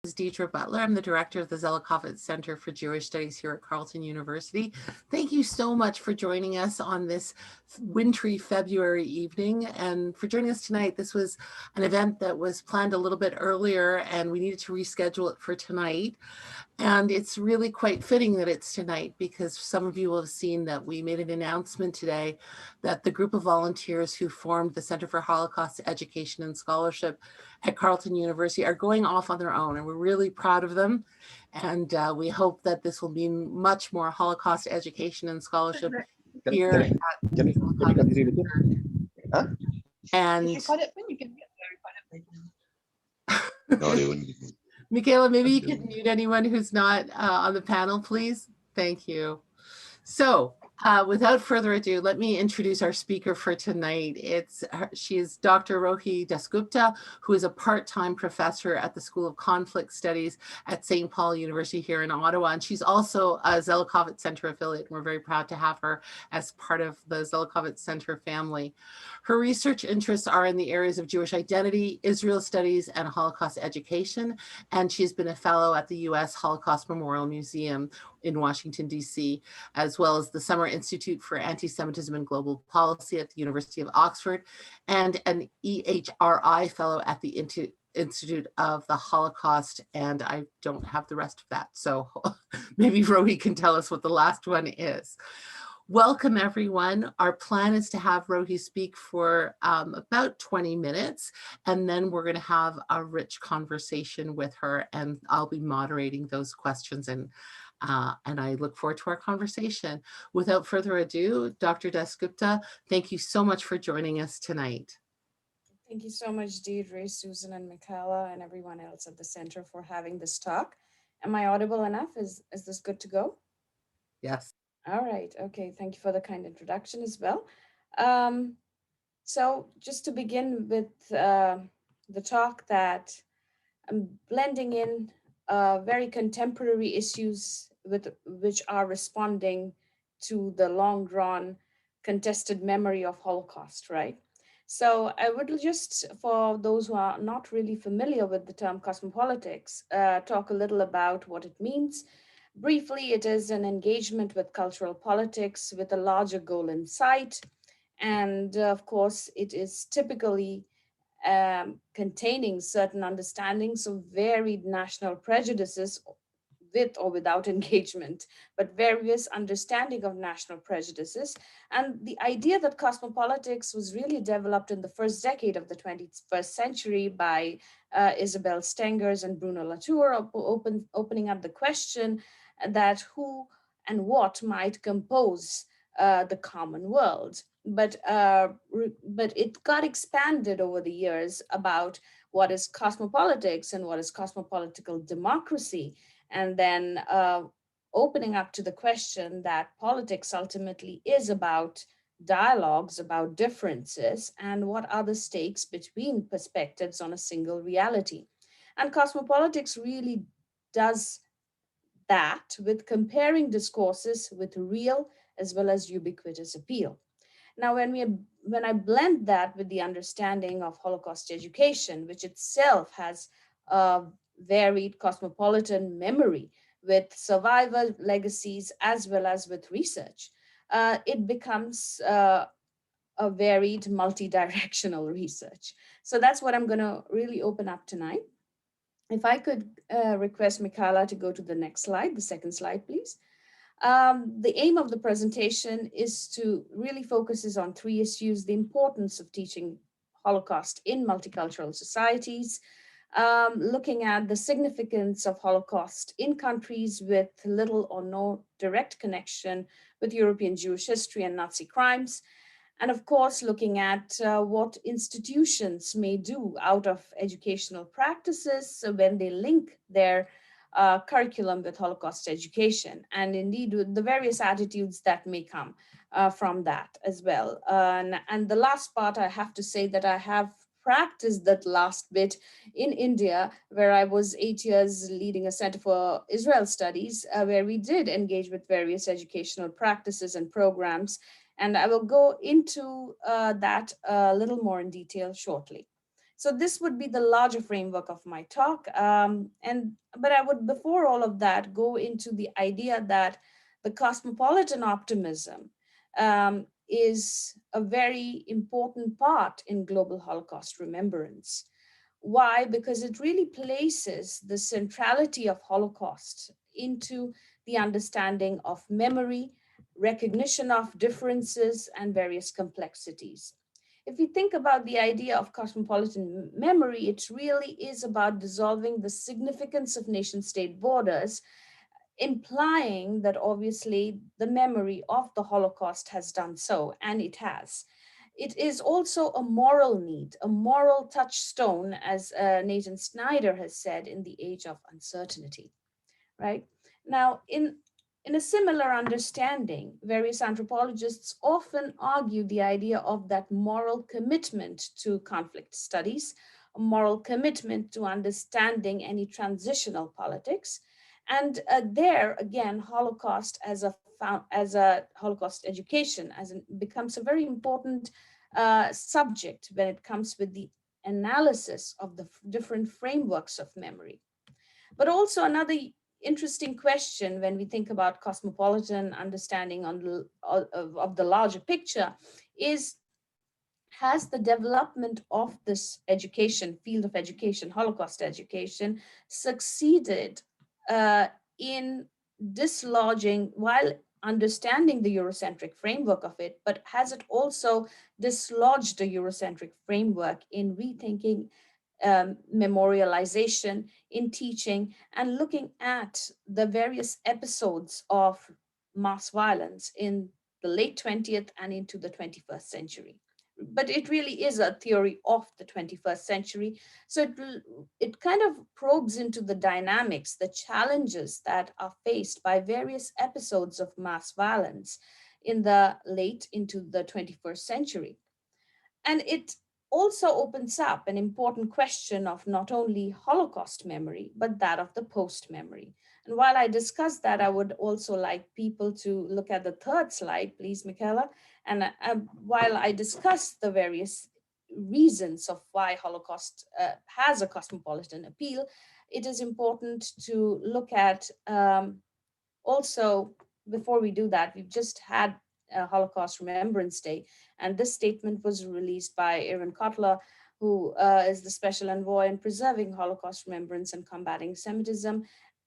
Is Deidre Butler. I'm the director of the Zelikovic Center for Jewish Studies here at Carleton University. Thank you so much for joining us on this wintry February evening and for joining us tonight. This was an event that was planned a little bit earlier and we needed to reschedule it for tonight. And it's really quite fitting that it's tonight because some of you will have seen that we made an announcement today that the group of volunteers who formed the Center for Holocaust Education and Scholarship at Carleton University are going off on their own, and we're really proud of them. And we hope that this will mean much more Holocaust education and scholarship here at Can you continue with it? Huh? And if you cut it, then you can get No, they wouldn't. Michaela, maybe you can mute anyone who's not on the panel, please. Thank you. So without further ado, let me introduce our speaker for tonight. She is Dr. Rehee Dasgupta, who is a part-time professor at the School of Conflict Studies at St. Paul University here in Ottawa. And she's also a Zelikovic Center affiliate. And we're very proud to have her as part of the Zelikovic Center family. Her research interests are in the areas of Jewish identity, Israel studies, and Holocaust education. And she's been a fellow at the U.S. Holocaust Memorial Museum in Washington, D.C., as well as the Summer Institute for Anti-Semitism and Global Policy at the University of Oxford, and an EHRI fellow at the Institute of the Holocaust, and I don't have the rest of that. So maybe Rehee can tell us what the last one is. Welcome, everyone. Our plan is to have Rehee speak for about 20 minutes, and then we're going to have a rich conversation with her, and I'll be moderating those questions, and I look forward to our conversation. Without further ado, Dr. Dasgupta, thank you so much for joining us tonight. Thank you so much, Deidre, Susan, and Michaela, and everyone else at the center for having this talk. Am I audible enough? Is this good to go? Yes. All right. Okay. Thank you for the kind introduction as well. So just to begin with the talk, that I'm blending in very contemporary issues with which are responding to the long drawn contested memory of Holocaust, right? So I would just, for those who are not really familiar with the term cosmopolitics, talk a little about what it means. Briefly, it is an engagement with cultural politics with a larger goal in sight. And of course, it is typically containing certain understandings of varied national prejudices with or without engagement, but various understanding of national prejudices. And the idea that cosmopolitics was really developed in the first decade of the 21st century by Isabel Stengers and Bruno Latour, opening up the question that who and what might compose the common world. But it got expanded over the years about what is cosmopolitics and what is cosmopolitical democracy, and then opening up to the question that politics ultimately is about dialogues about differences and what are the stakes between perspectives on a single reality. And cosmopolitics really does that with comparing discourses with real as well as ubiquitous appeal. Now, when I blend that with the understanding of Holocaust education, which itself has a varied cosmopolitan memory with survivor legacies as well as with research, it becomes a varied multi-directional research. So that's what I'm going to really open up tonight. If I could request Michaela to go to the next slide, the second slide, please. The aim of the presentation is to really focuses on three issues: the importance of teaching Holocaust in multicultural societies, looking at the significance of Holocaust in countries with little or no direct connection with European Jewish history and Nazi crimes, and of course, looking at what institutions may do out of educational practices when they link their curriculum with Holocaust education, and indeed with the various attitudes that may come from that as well. And the last part, I have to say that I have practiced that last bit in India, where I was 8 years leading a Center for Israel Studies, where we did engage with various educational practices and programs. And I will go into that a little more in detail shortly. So this would be the larger framework of my talk. But I would, before all of that, go into the idea that the cosmopolitan optimism is a very important part in global Holocaust remembrance. Why? Because it really places the centrality of Holocaust into the understanding of memory, recognition of differences, and various complexities. If we think about the idea of cosmopolitan memory, it really is about dissolving the significance of nation state borders, implying that obviously the memory of the Holocaust has done so, and it has. It is also a moral need, a moral touchstone, as Nathan Snyder has said, in the age of uncertainty, right? Now, in a similar understanding, various anthropologists often argue the idea of that moral commitment to conflict studies, a moral commitment to understanding any transitional politics. And there, again, Holocaust as a Holocaust education becomes a very important subject when it comes with the analysis of the different frameworks of memory. But also another interesting question when we think about cosmopolitan understanding of the larger picture is, has the development of this education, field of education, Holocaust education, succeeded in dislodging, while understanding the Eurocentric framework of it, but has it also dislodged the Eurocentric framework in rethinking memorialization, in teaching, and looking at the various episodes of mass violence in the late 20th and into the 21st century? But it really is a theory of the 21st century. So it kind of probes into the dynamics, the challenges that are faced by various episodes of mass violence in the late into the 21st century. And it also opens up an important question of not only Holocaust memory, but that of the post memory. And while I discuss that, I would also like people to look at the third slide, please, Michaela. And while I discuss the various reasons of why Holocaust has a cosmopolitan appeal, it is important to look at also, before we do that, we've just had Holocaust Remembrance Day, and this statement was released by Aaron Kotler, who is the special envoy in preserving Holocaust remembrance and combating Semitism.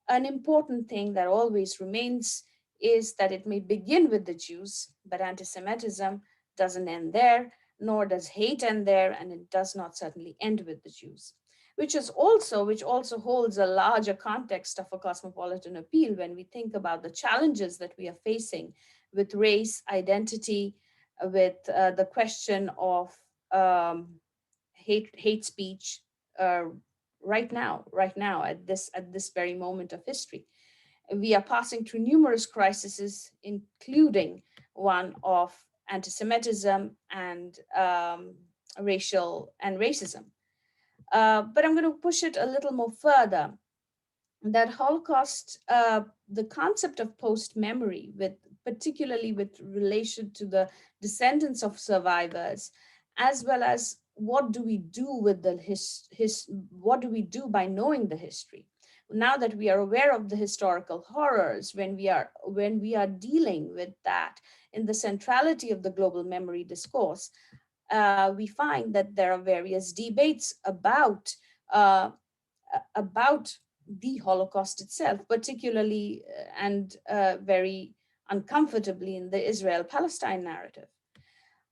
An important thing that always remains is that it may begin with the Jews, but anti-Semitism doesn't end there, nor does hate end there, and it does not certainly end with the Jews. Which also holds a larger context of a cosmopolitan appeal when we think about the challenges that we are facing with race, identity, with the question of hate speech uh, right now at this very moment of history. We are passing through numerous crises, including one of anti-Semitism and racism. But I'm going to push it a little more further. That Holocaust, the concept of post-memory, with particularly with relation to the descendants of survivors, as well as what do we do with what do we do by knowing the history? Now that we are aware of the historical horrors, when we are dealing with that in the centrality of the global memory discourse, we find that there are various debates uh, about the Holocaust itself, particularly and very uncomfortably in the Israel-Palestine narrative.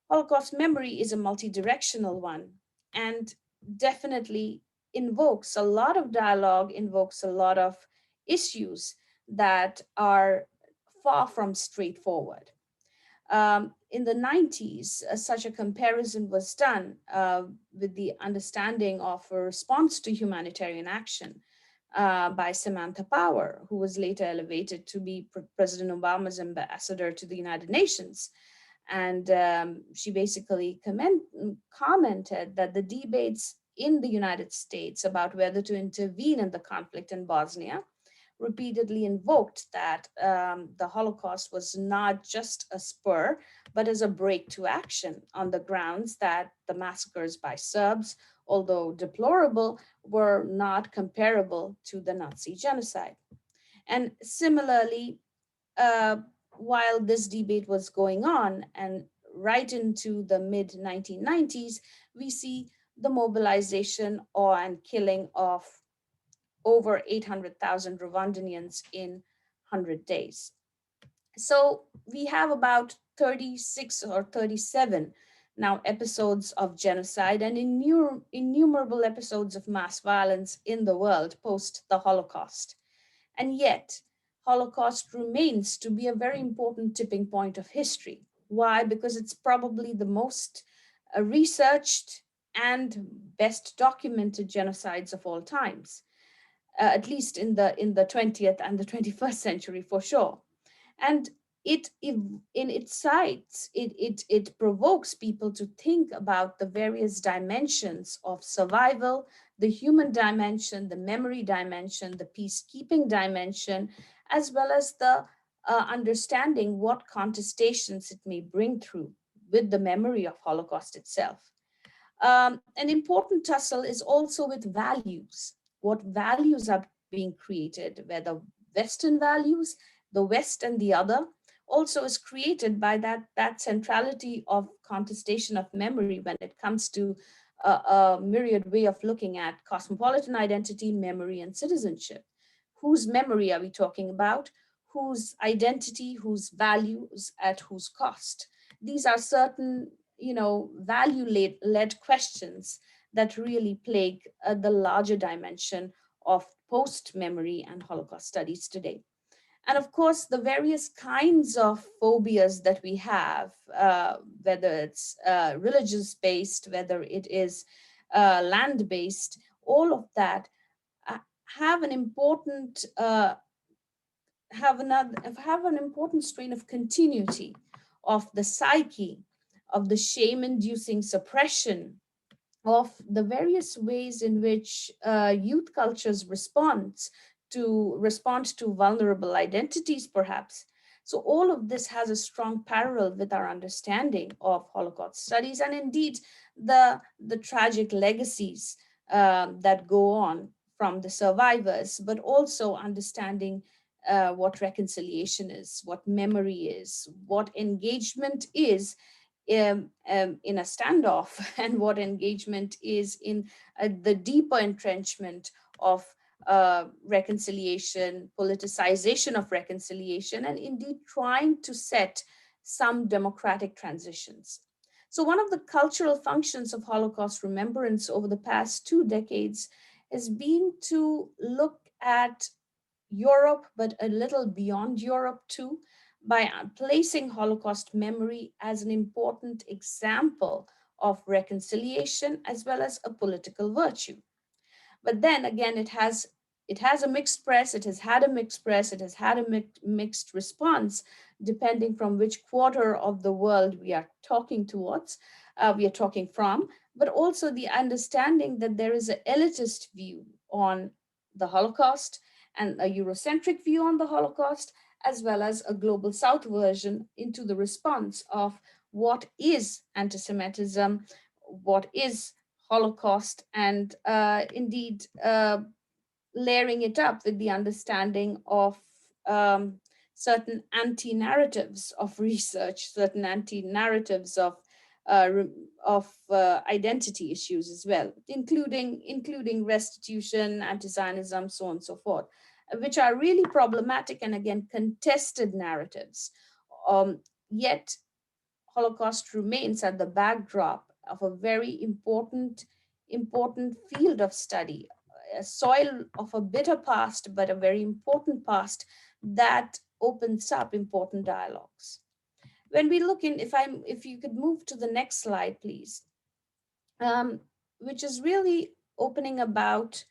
Holocaust memory is a multi-directional one and definitely invokes a lot of dialogue, invokes a lot of issues that are far from straightforward. In the 90s, such a comparison was done with the understanding of a response to humanitarian action by Samantha Power, who was later elevated to be President Obama's ambassador to the United Nations. And she basically commented that the debates in the United States about whether to intervene in the conflict in Bosnia repeatedly invoked that the Holocaust was not just a spur, but as a break to action on the grounds that the massacres by Serbs although deplorable, were not comparable to the Nazi genocide. And similarly, uh, while this debate was going on and right into the mid 1990s, we see the mobilization or and killing of over 800,000 Rwandanians in 100 days. So we have about 36 or 37 now episodes of genocide and innumerable episodes of mass violence in the world post the Holocaust. And yet, Holocaust remains to be a very important tipping point of history. Why? Because it's probably the most researched and best documented genocides of all times, at least in the 20th and the 21st century for sure. And in its sites, it provokes people to think about the various dimensions of survival, the human dimension, the memory dimension, the peacekeeping dimension, as well as the understanding what contestations it may bring through with the memory of Holocaust itself. An important tussle is also with values. What values are being created, whether Western values, the West and the other, also is created by that centrality of contestation of memory when it comes to a myriad way of looking at cosmopolitan identity, memory, and citizenship. Whose memory are we talking about? Whose identity, whose values, at whose cost? These are certain, value led questions that really plague the larger dimension of post memory and Holocaust studies today. And of course, the various kinds of phobias that we have, whether it's religious based, whether it is land based, all of that uh, have an important have an important strain of continuity of the psyche, of the shame inducing suppression, of the various ways in which youth cultures respond to vulnerable identities, perhaps. So all of this has a strong parallel with our understanding of Holocaust studies, and indeed the tragic legacies that go on from the survivors, but also understanding what reconciliation is, what memory is, what engagement is in a standoff, and what engagement is in the deeper entrenchment of reconciliation, politicization of reconciliation, and indeed trying to set some democratic transitions. So, one of the cultural functions of Holocaust remembrance over the past 2 decades has been to look at Europe, but a little beyond Europe too, by placing Holocaust memory as an important example of reconciliation as well as a political virtue. But then again, it has a mixed press. It has had a mixed press. It has had a mixed response, depending from which quarter of the world we are talking towards, we are talking from. But also the understanding that there is an elitist view on the Holocaust and a Eurocentric view on the Holocaust, as well as a global South version into the response of what is anti-Semitism, what is Holocaust, and indeed layering it up with the understanding of um, certain anti-narratives of research, certain anti-narratives of identity issues as well, including restitution, anti-Zionism, so on and so forth, which are really problematic and again contested narratives. Yet Holocaust remains at the backdrop of a very important field of study, a soil of a bitter past, but a very important past that opens up important dialogues. When we look in, if you could move to the next slide, please, which is really opening about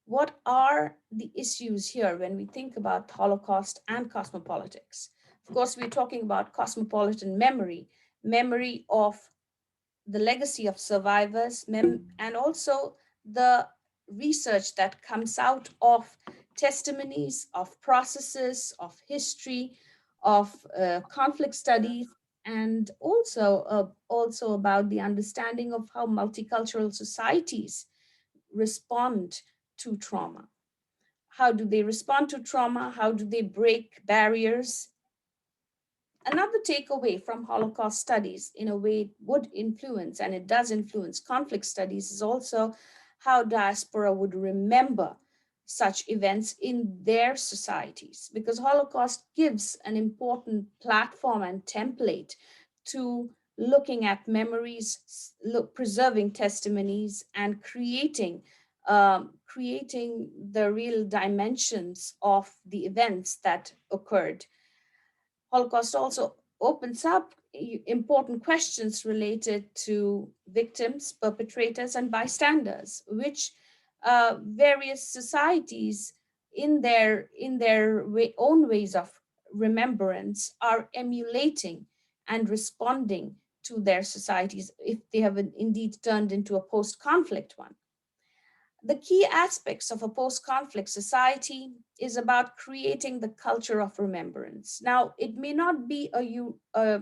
what are the issues here when we think about Holocaust and cosmopolitics. Of course, we're talking about cosmopolitan memory, memory of the legacy of survivors, and also the research that comes out of testimonies, of processes, of history, of conflict studies, and also about the understanding of how multicultural societies respond to trauma. How do they respond to trauma? How do they break barriers? Another takeaway from Holocaust studies, in a way, it would influence, and it does influence conflict studies, is also how diaspora would remember such events in their societies, because Holocaust gives an important platform and template to looking at memories, preserving testimonies, and creating the real dimensions of the events that occurred. Holocaust also opens up important questions related to victims, perpetrators, and bystanders, which various societies, in their own ways of remembrance, are emulating and responding to their societies if they have indeed turned into a post-conflict one. The key aspects of a post-conflict society is about creating the culture of remembrance. Now, it may not be a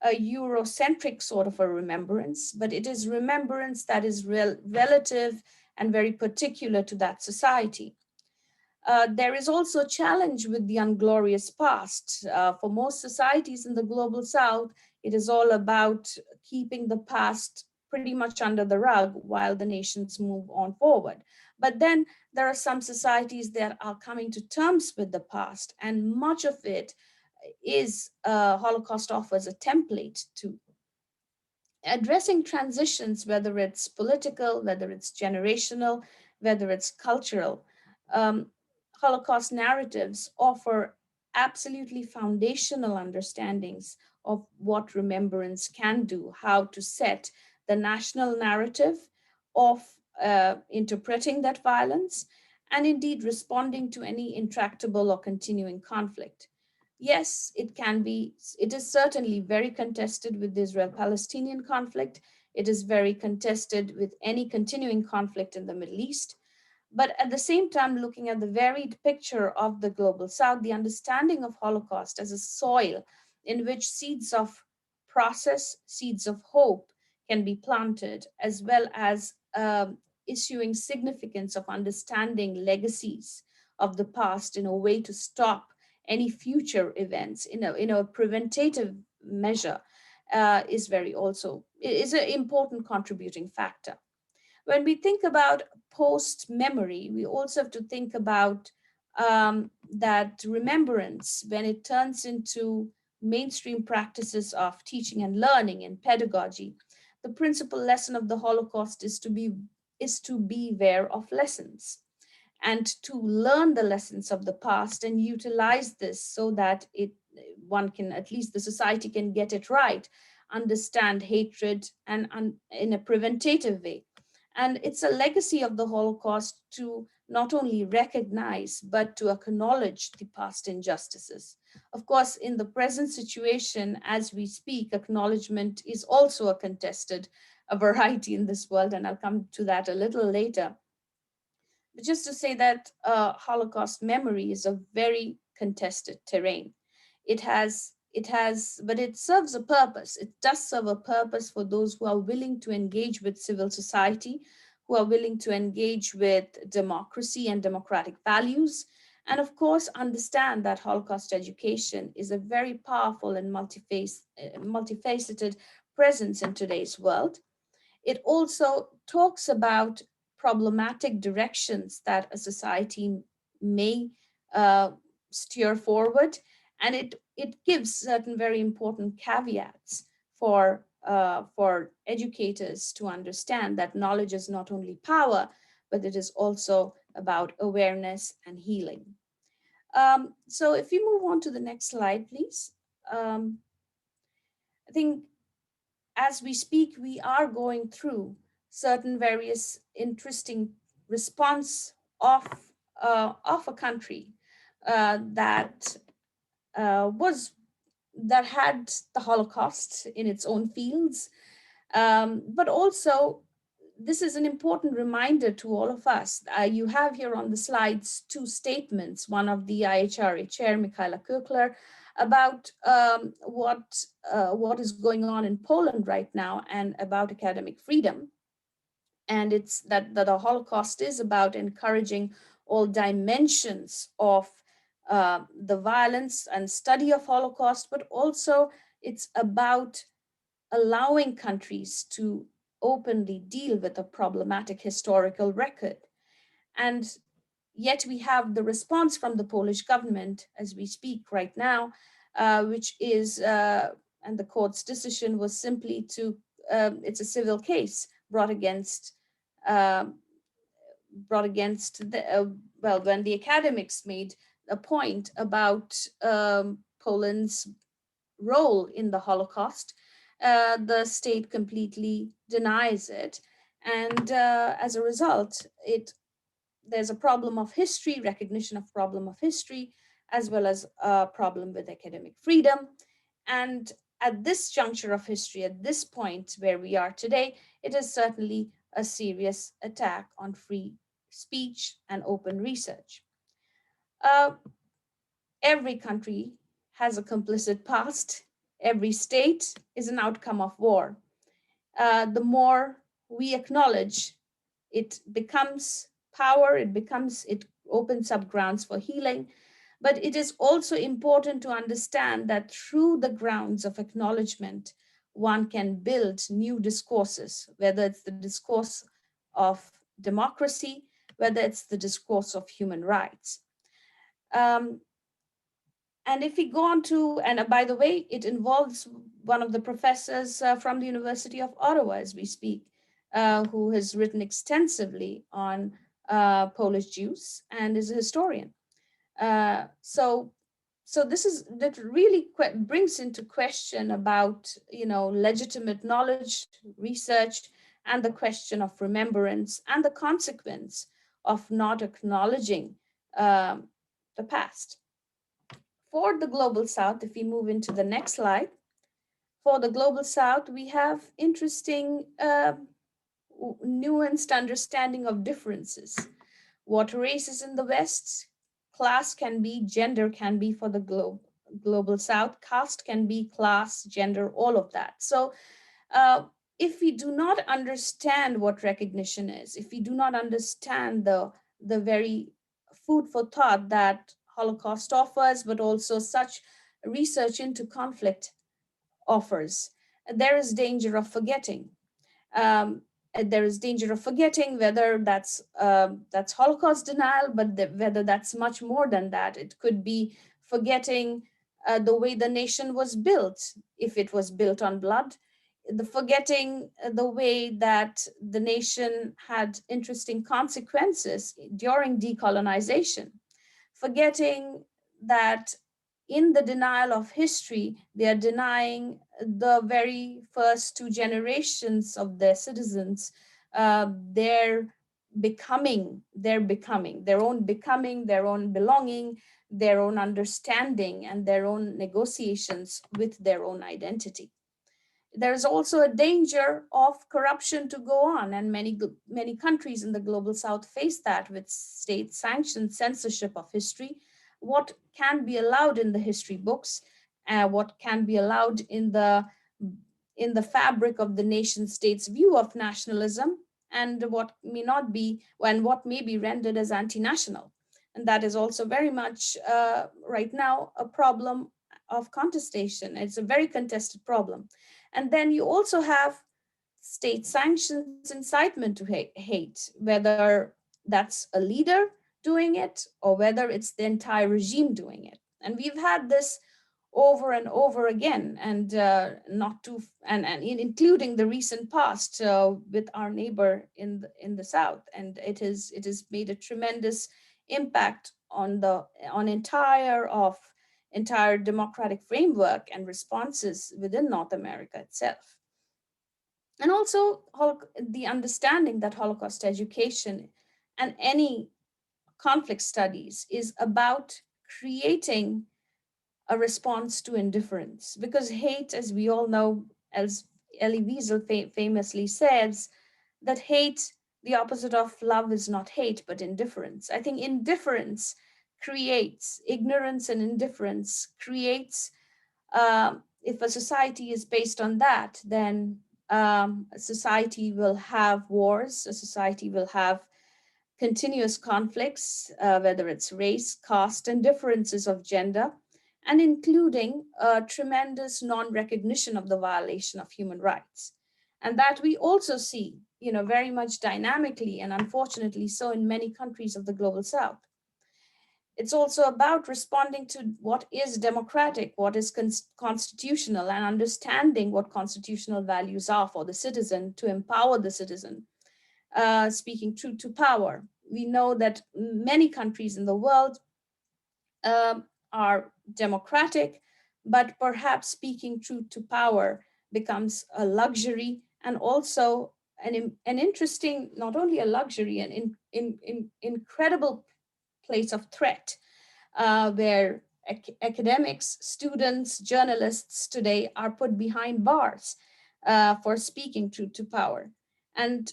Eurocentric sort of a remembrance, but it is remembrance that is relative and very particular to that society. There is also a challenge with the unglorious past. For most societies in the global south, it is all about keeping the past pretty much under the rug while the nations move on forward. But then there are some societies that are coming to terms with the past, and much of it is Holocaust offers a template to addressing transitions, whether it's political, whether it's generational, whether it's cultural. Um, Holocaust narratives offer absolutely foundational understandings of what remembrance can do, how to set the national narrative of interpreting that violence, and indeed responding to any intractable or continuing conflict. Yes, it is certainly very contested with the Israel-Palestinian conflict. It is very contested with any continuing conflict in the Middle East. But at the same time, looking at the varied picture of the global south, the understanding of Holocaust as a soil in which seeds of process, seeds of hope can be planted, as well as issuing significance of understanding legacies of the past in a way to stop any future events in a preventative measure, is an important contributing factor. When we think about post memory, we also have to think about that remembrance, when it turns into mainstream practices of teaching and learning and pedagogy. The principal lesson of the Holocaust is to beware of lessons, and to learn the lessons of the past and utilize this so that one can, at least the society can get it right, understand hatred and in a preventative way. And it's a legacy of the Holocaust to not only recognize, but to acknowledge the past injustices. Of course, in the present situation, as we speak, acknowledgement is also a contested a variety in this world, and I'll come to that a little later. But just to say that Holocaust memory is a very contested terrain. But it serves a purpose. It does serve a purpose for those who are willing to engage with civil society, who are willing to engage with democracy and democratic values, and of course understand that Holocaust education is a very powerful and multifaceted presence in today's world. It also talks about problematic directions that a society may uh, steer forward, and it gives certain very important caveats for educators to understand that knowledge is not only power, but it is also about awareness and healing. So if we move on to the next slide, please. I think as we speak, we are going through certain various interesting response of a country that was that had the Holocaust in its own fields, but also this is an important reminder to all of us. You have here on the slides two statements, one of the IHRA chair, Michaela Kökler, about what is going on in Poland right now and about academic freedom. And it's that the Holocaust is about encouraging all dimensions of the violence and study of Holocaust, but also it's about allowing countries to openly deal with a problematic historical record. And yet we have the response from the Polish government as we speak right now, which is, and the court's decision was simply to, it's a civil case brought against um, well, when the academics made a point about Poland's role in the Holocaust, the state completely denies it. And as a result, there's a problem of history, recognition of problem of history, as well as a problem with academic freedom. And at this juncture of history, at this point where we are today, it is certainly a serious attack on free speech and open research. Uh, every country has a complicit past. Every state is an outcome of war. The more we acknowledge, it becomes power, it opens up grounds for healing. But it is also important to understand that through the grounds of acknowledgement, one can build new discourses, whether it's the discourse of democracy, whether it's the discourse of human rights. Um, and if we go on to, and by the way, it involves one of the professors from the University of Ottawa as we speak, who has written extensively on Polish Jews and is a historian. So this is that really brings into question about, you know, legitimate knowledge, research, and the question of remembrance and the consequence of not acknowledging the past. For the Global South, if we move into the next slide, for the Global South, we have interesting nuanced understanding of differences. What race is in the West, class can be, gender can be for the Global South, caste can be, class, gender, all of that. So if we do not understand what recognition is, if we do not understand the very food for thought that Holocaust offers, but also such research into conflict offers, there is danger of forgetting. There is danger of forgetting whether that's Holocaust denial, but whether that's much more than that. It could be forgetting the way the nation was built, if it was built on blood, the forgetting the way that the nation had interesting consequences during decolonization, forgetting that in the denial of history, they are denying the very first two generations of their citizens, their becoming, their own becoming, their own belonging, their own understanding, and their own negotiations with their own identity. There's also a danger of corruption to go on, and many countries in the Global South face that with state-sanctioned censorship of history. What can be allowed in the history books, what can be allowed in the fabric of the nation state's view of nationalism, and what may not be, and what may be rendered as anti-national. And that is also very much right now a problem of contestation. It's a very contested problem. And then you also have state sanctions incitement to hate, whether that's a leader doing it or whether it's the entire regime doing it. And we've had this over and over again, and not to, and including the recent past with our neighbor in the south, and it has made a tremendous impact on entire democratic framework and responses within North America itself. And also the understanding that Holocaust education and any conflict studies is about creating a response to indifference, because hate, as we all know, as Elie Wiesel famously says, that hate, the opposite of love is not hate, but indifference. I think indifference creates ignorance, and indifference creates, if a society is based on that, then a society will have wars, a society will have continuous conflicts, whether it's race, caste, and differences of gender, and including a tremendous non-recognition of the violation of human rights. And that we also see, very much dynamically and unfortunately so in many countries of the global south. It's also about responding to what is democratic, what is constitutional, and understanding what constitutional values are for the citizen to empower the citizen. Speaking truth to power, we know that many countries in the world are democratic, but perhaps speaking truth to power becomes a luxury, and also an interesting, not only a luxury, an incredible place of threat, where academics, students, journalists today are put behind bars for speaking truth to power. And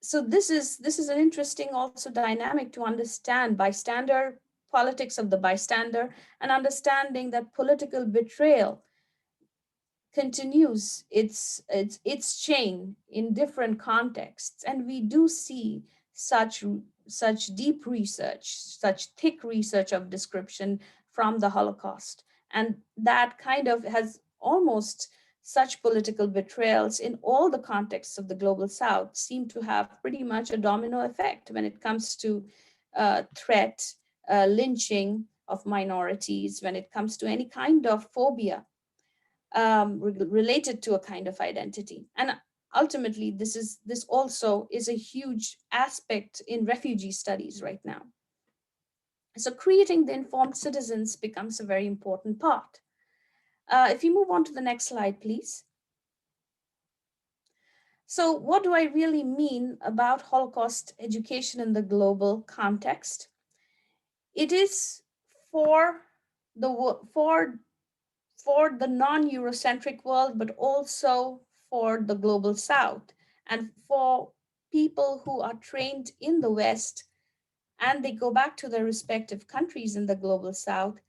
so this is an interesting also dynamic to understand bystander politics of the bystander, and understanding that political betrayal continues its chain in different contexts. And we do see such deep research, such thick research of description from the Holocaust, and that kind of has almost such political betrayals in all the contexts of the global south seem to have pretty much a domino effect when it comes to threat, lynching of minorities, when it comes to any kind of phobia related to a kind of identity. And ultimately, this also is a huge aspect in refugee studies right now. So creating the informed citizens becomes a very important part. If you move on to the next slide, please. So what do I really mean about Holocaust education in the global context? It is for the non-Eurocentric world, but also for the global South, and for people who are trained in the West and they go back to their respective countries in the global South,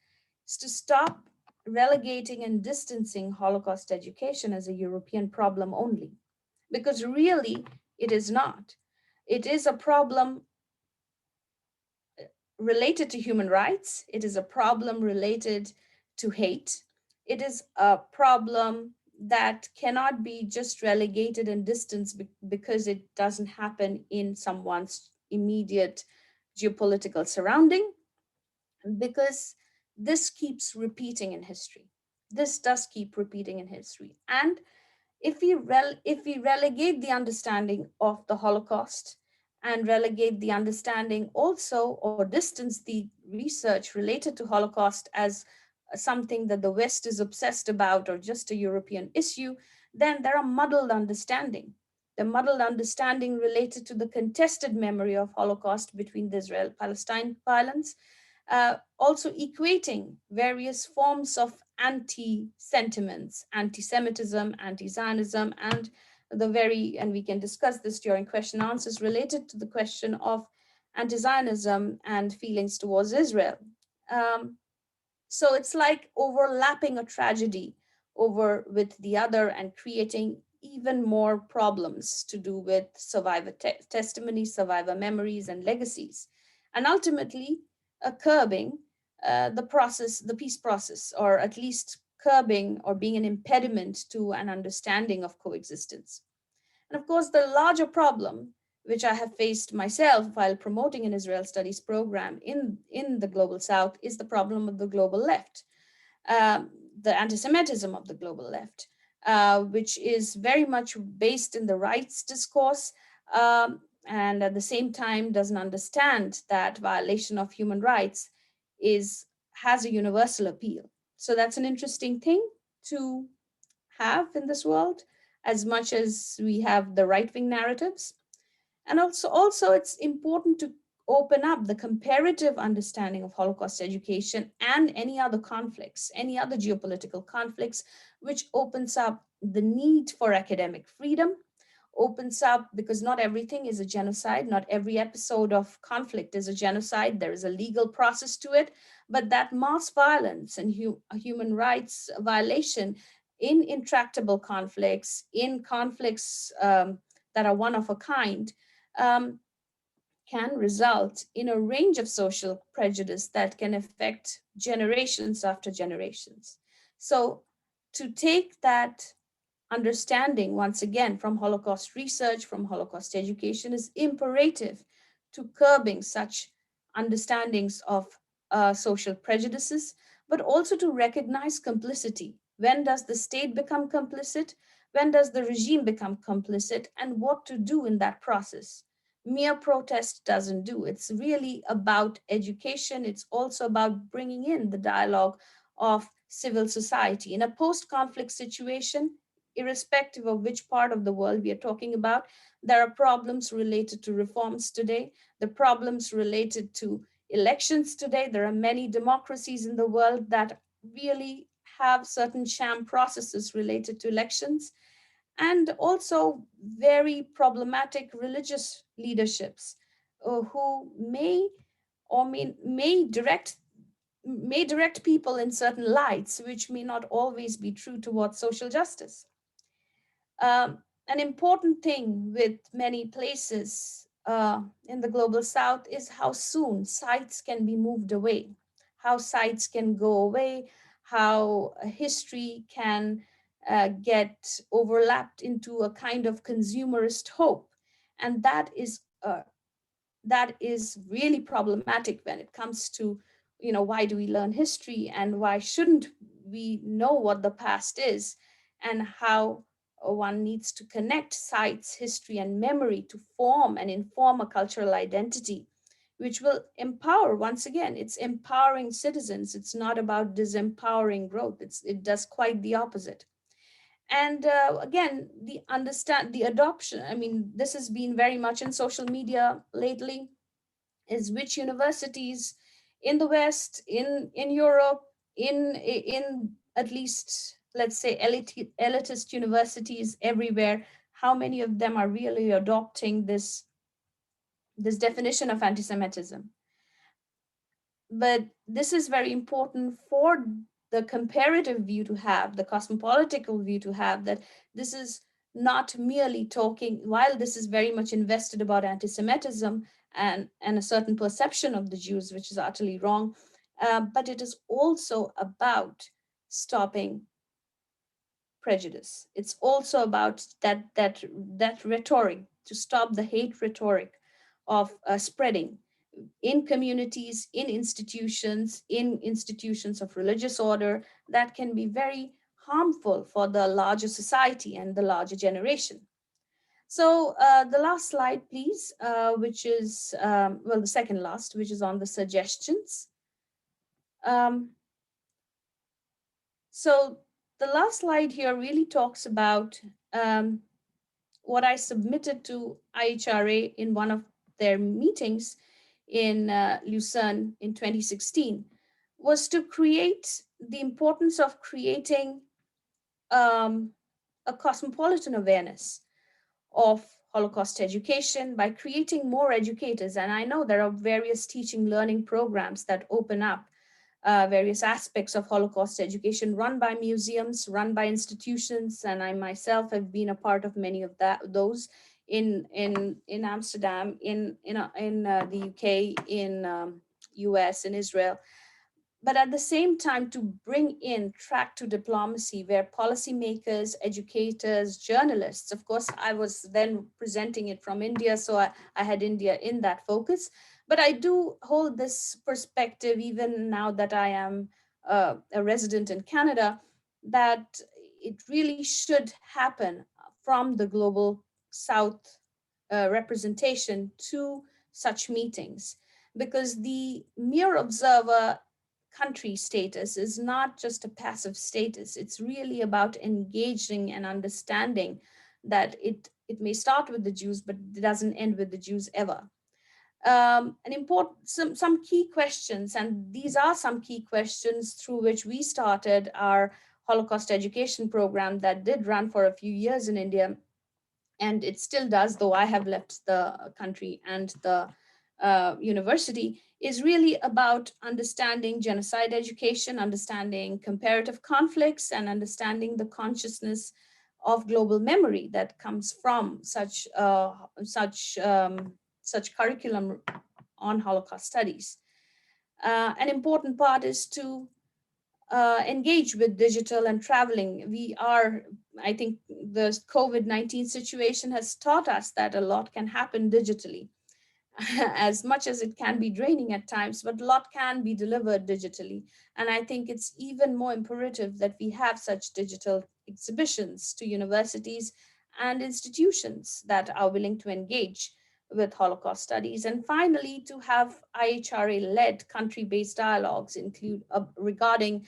is to stop relegating and distancing Holocaust education as a European problem only. Because really, it is not. It is a problem related to human rights. It is a problem related to hate. It is a problem that cannot be just relegated and distanced because it doesn't happen in someone's immediate geopolitical surrounding, because this keeps repeating in history. This does keep repeating in history. And if we relegate the understanding of the Holocaust and relegate the understanding also, or distance the research related to Holocaust as something that the West is obsessed about or just a European issue, then there are muddled understanding. The muddled understanding related to the contested memory of Holocaust between the Israel-Palestine violence, also equating various forms of anti-sentiments, anti-Semitism, anti-Zionism, and and we can discuss this during question and answers related to the question of anti-Zionism and feelings towards Israel. So it's like overlapping a tragedy over with the other and creating even more problems to do with survivor testimony, survivor memories, and legacies. And ultimately, curbing the peace process, or at least curbing or being an impediment to an understanding of coexistence. And of course, the larger problem, which I have faced myself while promoting an Israel studies program in the global south, is the problem of the global left, the anti-Semitism of the global left, which is very much based in the rights discourse, and at the same time doesn't understand that violation of human rights has a universal appeal. So that's an interesting thing to have in this world, as much as we have the right-wing narratives. And also it's important to open up the comparative understanding of Holocaust education and any other conflicts, any other geopolitical conflicts, which opens up the need for academic freedom, opens up, because not everything is a genocide, not every episode of conflict is a genocide, there is a legal process to it, but that mass violence and human rights violation in intractable conflicts, in conflicts that are one of a kind, um, can result in a range of social prejudice that can affect generations after generations. So, to take that understanding once again from Holocaust research, from Holocaust education, is imperative to curbing such understandings of social prejudices, but also to recognize complicity. When does the state become complicit? When does the regime become complicit? And what to do in that process? Mere protest doesn't do. It's really about education. It's also about bringing in the dialogue of civil society. In a post conflict situation, irrespective of which part of the world we are talking about, there are problems related to reforms today, the problems related to elections today. There are many democracies in the world that really have certain sham processes related to elections, and also very problematic religious leaderships who may direct people in certain lights, which may not always be true towards social justice. An important thing with many places in the global south is how soon sites can be moved away, how sites can go away, how history can get overlapped into a kind of consumerist hope. And that is really problematic when it comes to, why do we learn history, and why shouldn't we know what the past is, and how one needs to connect sites, history, and memory to form and inform a cultural identity, which will empower. Once again, it's empowering citizens. It's not about disempowering growth. It does quite the opposite. And again, the adoption, I mean, this has been very much in social media lately, is which universities in the West, in Europe, in at least, let's say, elitist universities everywhere, how many of them are really adopting this definition of anti-Semitism? But this is very important for the comparative view to have, the cosmopolitical view to have, that this is not merely talking, while this is very much invested about anti-Semitism and a certain perception of the Jews, which is utterly wrong, but it is also about stopping prejudice. It's also about that rhetoric, to stop the hate rhetoric of spreading in communities, in institutions of religious order, that can be very harmful for the larger society and the larger generation. So the last slide, please, which is, well, the second last, which is on the suggestions. Um, so the last slide here really talks about what I submitted to IHRA in one of their meetings in Lucerne in 2016, was to create the importance of creating a cosmopolitan awareness of Holocaust education by creating more educators. And I know there are various teaching learning programs that open up various aspects of Holocaust education run by museums, run by institutions, and I myself have been a part of many of those in Amsterdam, in the UK, in US, in Israel. But at the same time, to bring in track to diplomacy, where policymakers, educators, journalists, of course, I was then presenting it from India, so I had India in that focus. But I do hold this perspective, even now that I am a resident in Canada, that it really should happen from the global South representation to such meetings, because the mere observer country status is not just a passive status. It's really about engaging and understanding that it may start with the Jews, but it doesn't end with the Jews ever. An important some key questions, and these are some key questions through which we started our Holocaust education program that did run for a few years in India. and it still does, though I have left the country and the university, is really about understanding genocide education, understanding comparative conflicts, and understanding the consciousness of global memory that comes from such curriculum on Holocaust studies. An important part is to engage with digital and traveling. I think the COVID-19 situation has taught us that a lot can happen digitally. As much as it can be draining at times, but a lot can be delivered digitally. And I think it's even more imperative that we have such digital exhibitions to universities and institutions that are willing to engage with Holocaust studies. And finally, to have IHRA-led country-based dialogues regarding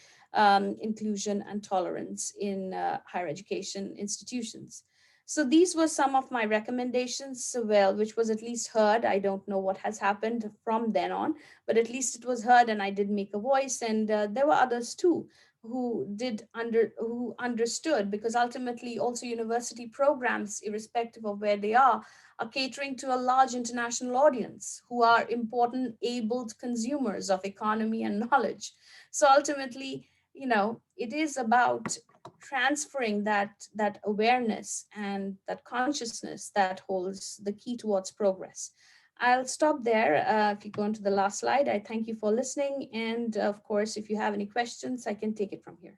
inclusion and tolerance in higher education institutions. So these were some of my recommendations, well, which was at least heard. I don't know what has happened from then on, but at least it was heard and I did make a voice. And there were others too who understood, because ultimately also university programs, irrespective of where they are catering to a large international audience who are important, abled consumers of economy and knowledge. So ultimately, it is about transferring that awareness and that consciousness that holds the key towards progress. I'll stop there. If you go into the last slide, I thank you for listening. And of course, if you have any questions, I can take it from here.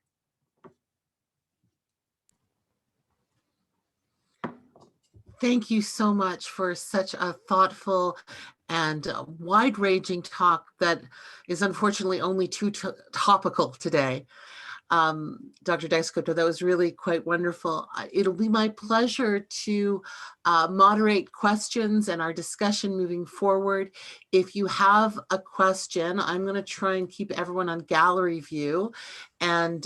Thank you so much for such a thoughtful and wide-ranging talk that is unfortunately only too topical today. Dr. Dasgupta, that was really quite wonderful. It'll be my pleasure to moderate questions and our discussion moving forward. If you have a question, I'm going to try and keep everyone on gallery view and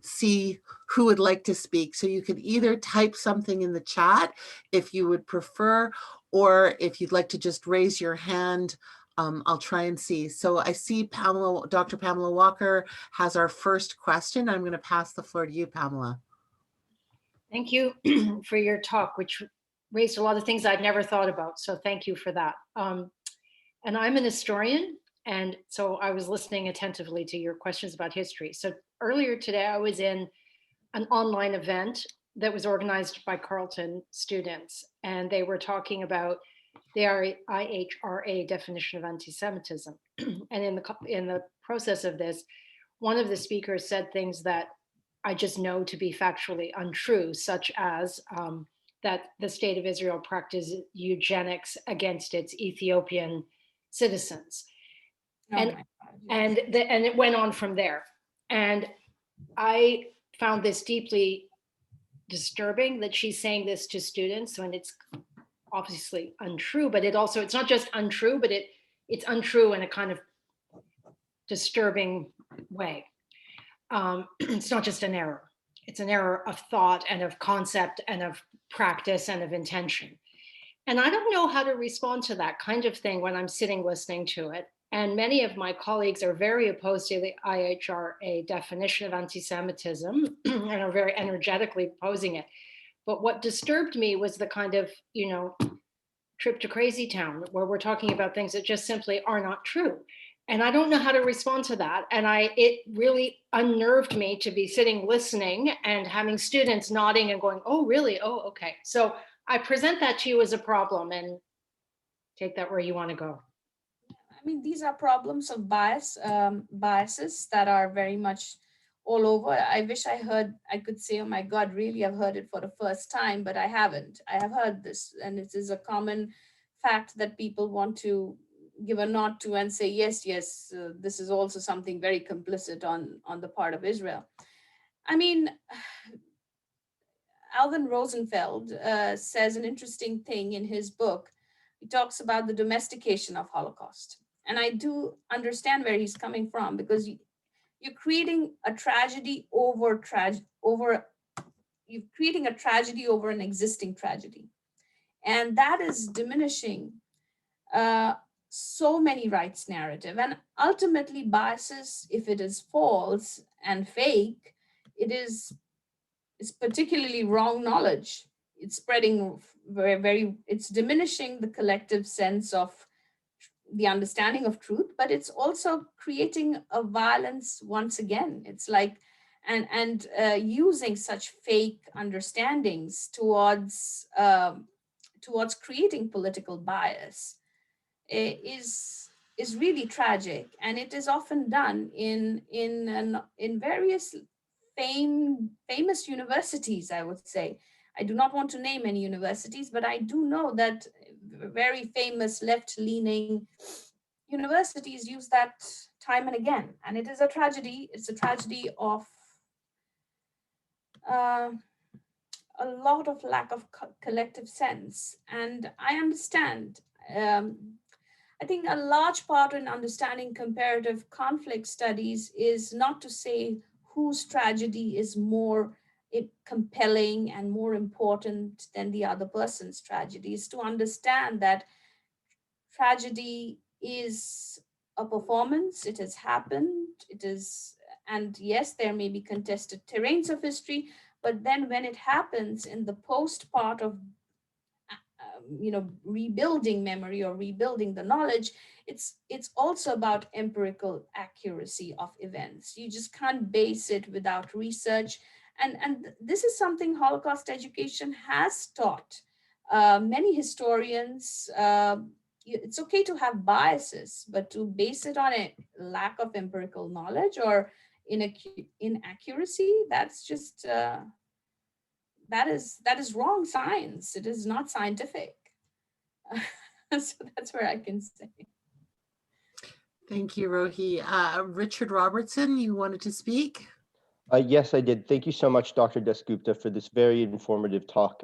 see who would like to speak. So you could either type something in the chat if you would prefer, or if you'd like to just raise your hand, I'll try and see. So I see Dr. Pamela Walker has our first question. I'm going to pass the floor to you, Pamela. Thank you for your talk, which raised a lot of things I'd never thought about. So thank you for that. And I'm an historian, and so I was listening attentively to your questions about history. So earlier today, I was in an online event that was organized by Carleton students, and they were talking about the IHRA definition of anti-Semitism. And in the process of this, one of the speakers said things that I just know to be factually untrue, such as that the state of Israel practiced eugenics against its Ethiopian citizens. And it went on from there. And I found this deeply disturbing that she's saying this to students when it's obviously untrue, but it's not just untrue, but it's untrue in a kind of disturbing way. It's not just an error. It's an error of thought and of concept and of practice and of intention. And I don't know how to respond to that kind of thing when I'm sitting listening to it. And many of my colleagues are very opposed to the IHRA definition of anti-Semitism and are very energetically opposing it. But what disturbed me was the kind of, trip to crazy town where we're talking about things that just simply are not true. And I don't know how to respond to that. And it really unnerved me to be sitting listening and having students nodding and going, oh, really? Oh, okay. So I present that to you as a problem and take that where you want to go. I mean, these are problems of biases that are very much all over. I wish I could say, oh my God, really, I've heard it for the first time, but I haven't. I have heard this, and it is a common fact that people want to give a nod to and say, yes, this is also something very complicit on the part of Israel. I mean, Alvin Rosenfeld says an interesting thing in his book. He talks about the domestication of Holocaust. And I do understand where he's coming from, because you're creating a tragedy over an existing tragedy. And that is diminishing so many rights narrative. And ultimately biases, if it is false and fake, it's particularly wrong knowledge. it's spreading very, it's diminishing the collective sense of the understanding of truth, but it's also creating a violence once again. It's like, and using such fake understandings towards creating political bias is really tragic, and it is often done in various famous universities, I would say. I do not want to name any universities, but I do know that very famous left-leaning universities use that time and again, and it is a tragedy. It's a tragedy of uh, a lot of lack of collective sense. And I understand. I think a large part in understanding comparative conflict studies is not to say whose tragedy is more compelling and more important than the other person's tragedy. Is to understand that tragedy is a performance, it has happened, it is, and yes, there may be contested terrains of history, but then when it happens in the post part of rebuilding memory or rebuilding the knowledge, it's also about empirical accuracy of events. You just can't base it without research, and this is something Holocaust education has taught many historians. It's okay to have biases, but to base it on a lack of empirical knowledge or inaccuracy, that's just that is wrong science. It is not scientific. So that's where I can say. Thank you, Rohi. Richard Robertson, you wanted to speak? Yes, I did. Thank you so much, Dr. Dasgupta, for this very informative talk.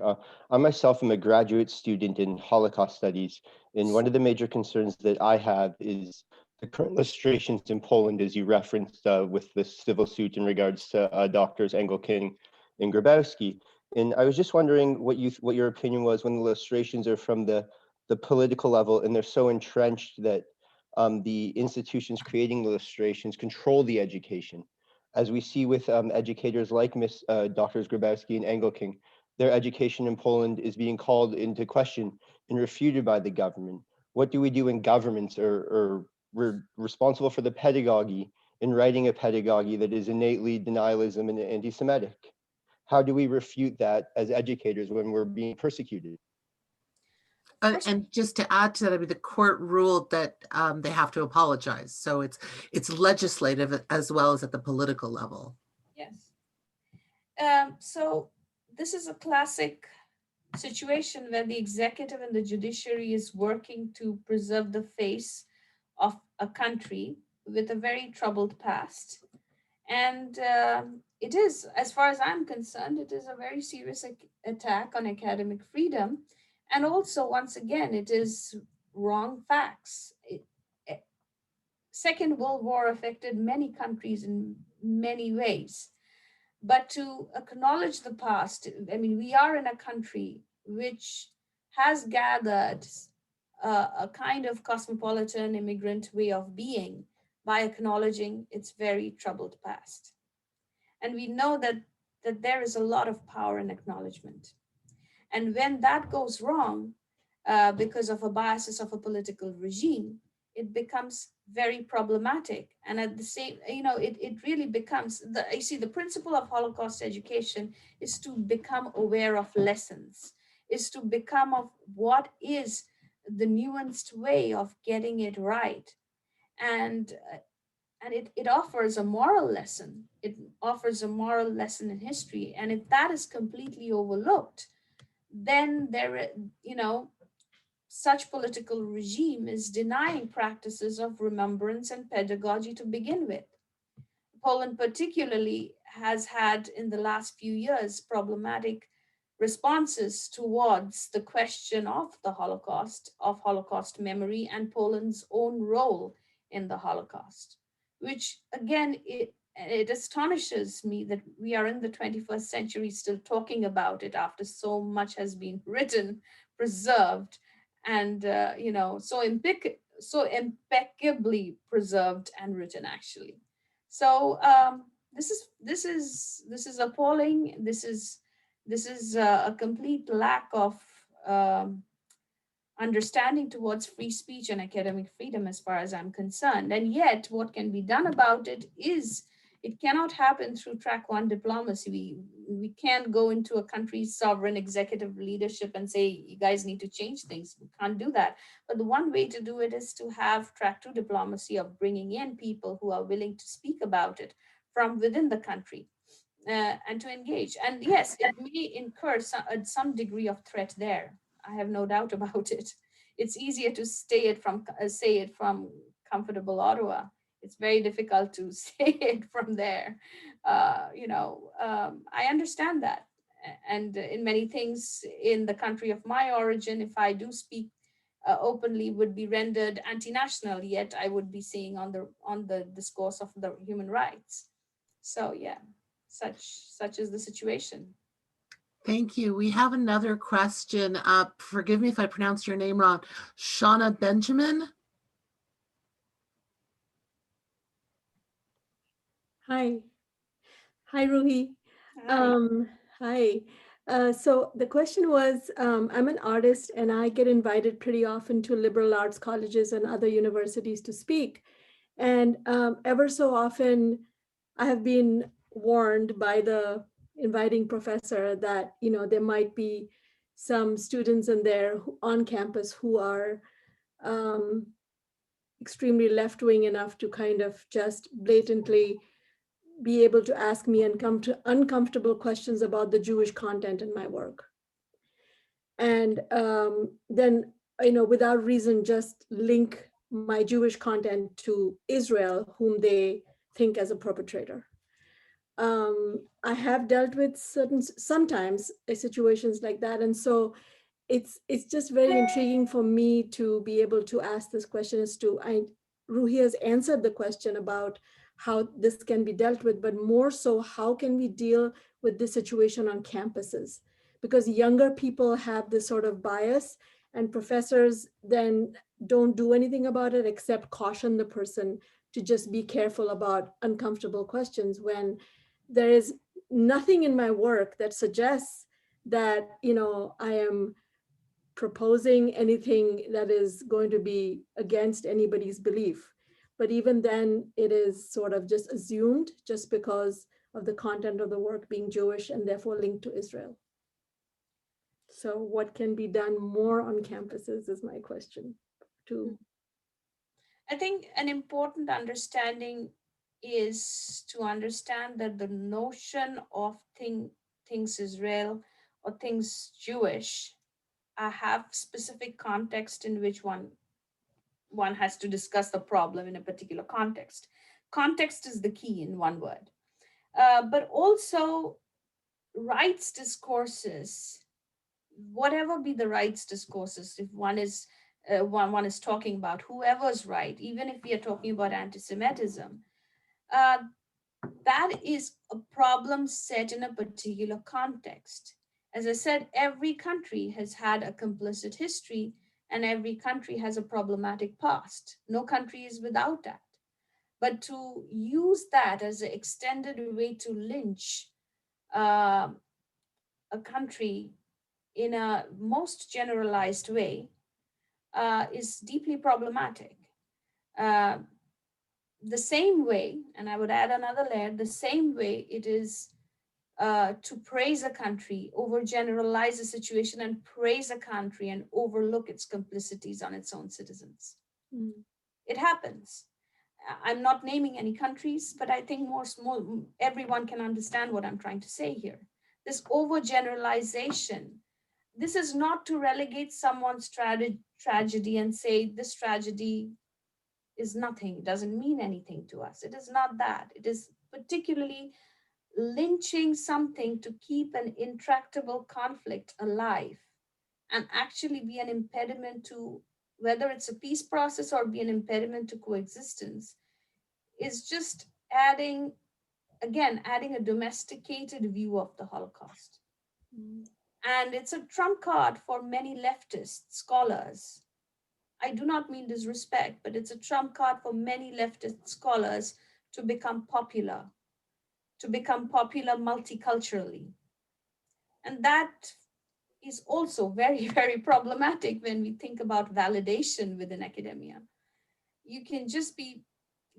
I myself am a graduate student in Holocaust studies, and one of the major concerns that I have is the current illustrations in Poland, as you referenced with the civil suit in regards to doctors Engelking and Grabowski. And I was just wondering what your opinion was when the illustrations are from the political level and they're so entrenched that the institutions creating the illustrations control the education. As we see with educators like Doctors Grabowski and Engelking, their education in Poland is being called into question and refuted by the government. What do we do when governments are responsible for the pedagogy in writing a pedagogy that is innately denialism and anti-Semitic? How do we refute that as educators when we're being persecuted? And just to add to that, I mean, the court ruled that they have to apologize. So it's legislative as well as at the political level. Yes. So this is a classic situation where the executive and the judiciary is working to preserve the face of a country with a very troubled past. And it is, as far as I'm concerned, it is a very serious attack on academic freedom. And also, once again, it is wrong facts. Second World War affected many countries in many ways. But to acknowledge the past, I mean, we are in a country which has gathered a kind of cosmopolitan immigrant way of being by acknowledging its very troubled past. And we know that there is a lot of power in acknowledgement. And when that goes wrong, because of a biases of a political regime, it becomes very problematic. And at the same, it really becomes, you see, the principle of Holocaust education is to become aware of lessons, is to become of what is the nuanced way of getting it right. And it offers a moral lesson. It offers a moral lesson in history. And if that is completely overlooked, then such political regime is denying practices of remembrance and pedagogy to begin with. Poland particularly has had in the last few years problematic responses towards the question of the Holocaust, of Holocaust memory and Poland's own role in the Holocaust, which again, it astonishes me that we are in the 21st century still talking about it after so much has been written, preserved, and so impeccably preserved and written actually. So this is appalling. This is This is a complete lack of um, understanding towards free speech and academic freedom as far as I'm concerned. And yet what can be done about it is, it cannot happen through track one diplomacy. We can't go into a country's sovereign executive leadership and say, you guys need to change things. We can't do that. But the one way to do it is to have track two diplomacy of bringing in people who are willing to speak about it from within the country. And to engage. And yes, it may incur some degree of threat there. I have no doubt about it. It's easier to say it from comfortable Ottawa. It's very difficult to say it from there. I understand that. And in many things in the country of my origin, if I do speak openly, would be rendered anti-national. Yet I would be saying on the discourse of the human rights. So yeah, such is the situation. Thank you. We have another question. Forgive me if I pronounced your name wrong. Shauna Benjamin. Hi. Hi, Rehee. Hi. Hi. So the question was, I'm an artist and I get invited pretty often to liberal arts colleges and other universities to speak. And ever so often, I have been warned by the inviting professor that, there might be some students in there on campus who are um, extremely left-wing enough to kind of just blatantly be able to ask me and come to uncomfortable questions about the Jewish content in my work. And then, without reason, just link my Jewish content to Israel, whom they think as a perpetrator. I have dealt with sometimes situations like that. And so it's just very intriguing for me to be able to ask this question as to, Rehee has answered the question about how this can be dealt with, but more so, how can we deal with this situation on campuses? Because younger people have this sort of bias, and professors then don't do anything about it except caution the person to just be careful about uncomfortable questions, when there is nothing in my work that suggests that, I am proposing anything that is going to be against anybody's belief. But even then, it is sort of just assumed just because of the content of the work being Jewish and therefore linked to Israel. So what can be done more on campuses is my question too. I think an important understanding is to understand that the notion of things Israel or things Jewish have specific context in which one has to discuss the problem in a particular context. Context is the key in one word. But also rights discourses, whatever be the rights discourses, if one is talking about whoever's right, even if we are talking about anti-Semitism, uh, that is a problem set in a particular context. As I said, every country has had a complicit history, and every country has a problematic past. No country is without that. But to use that as an extended way to lynch uh, a country in a most generalized way is deeply problematic. Uh, the same way, and I would add another layer, the same way it is to praise a country, overgeneralize a situation and praise a country and overlook its complicities on its own citizens. Mm. It happens. I'm not naming any countries, but I think everyone can understand what I'm trying to say here. This overgeneralization, this is not to relegate someone's tragedy and say this tragedy is nothing, doesn't mean anything to us. It is not that. It is particularly lynching something to keep an intractable conflict alive and actually be an impediment to, whether it's a peace process or be an impediment to coexistence, is just adding a domesticated view of the Holocaust. Mm. And it's a trump card for many leftist scholars. I do not mean disrespect, but it's a trump card for many leftist scholars to become popular multiculturally. And that is also very, very problematic when we think about validation within academia. You can just be,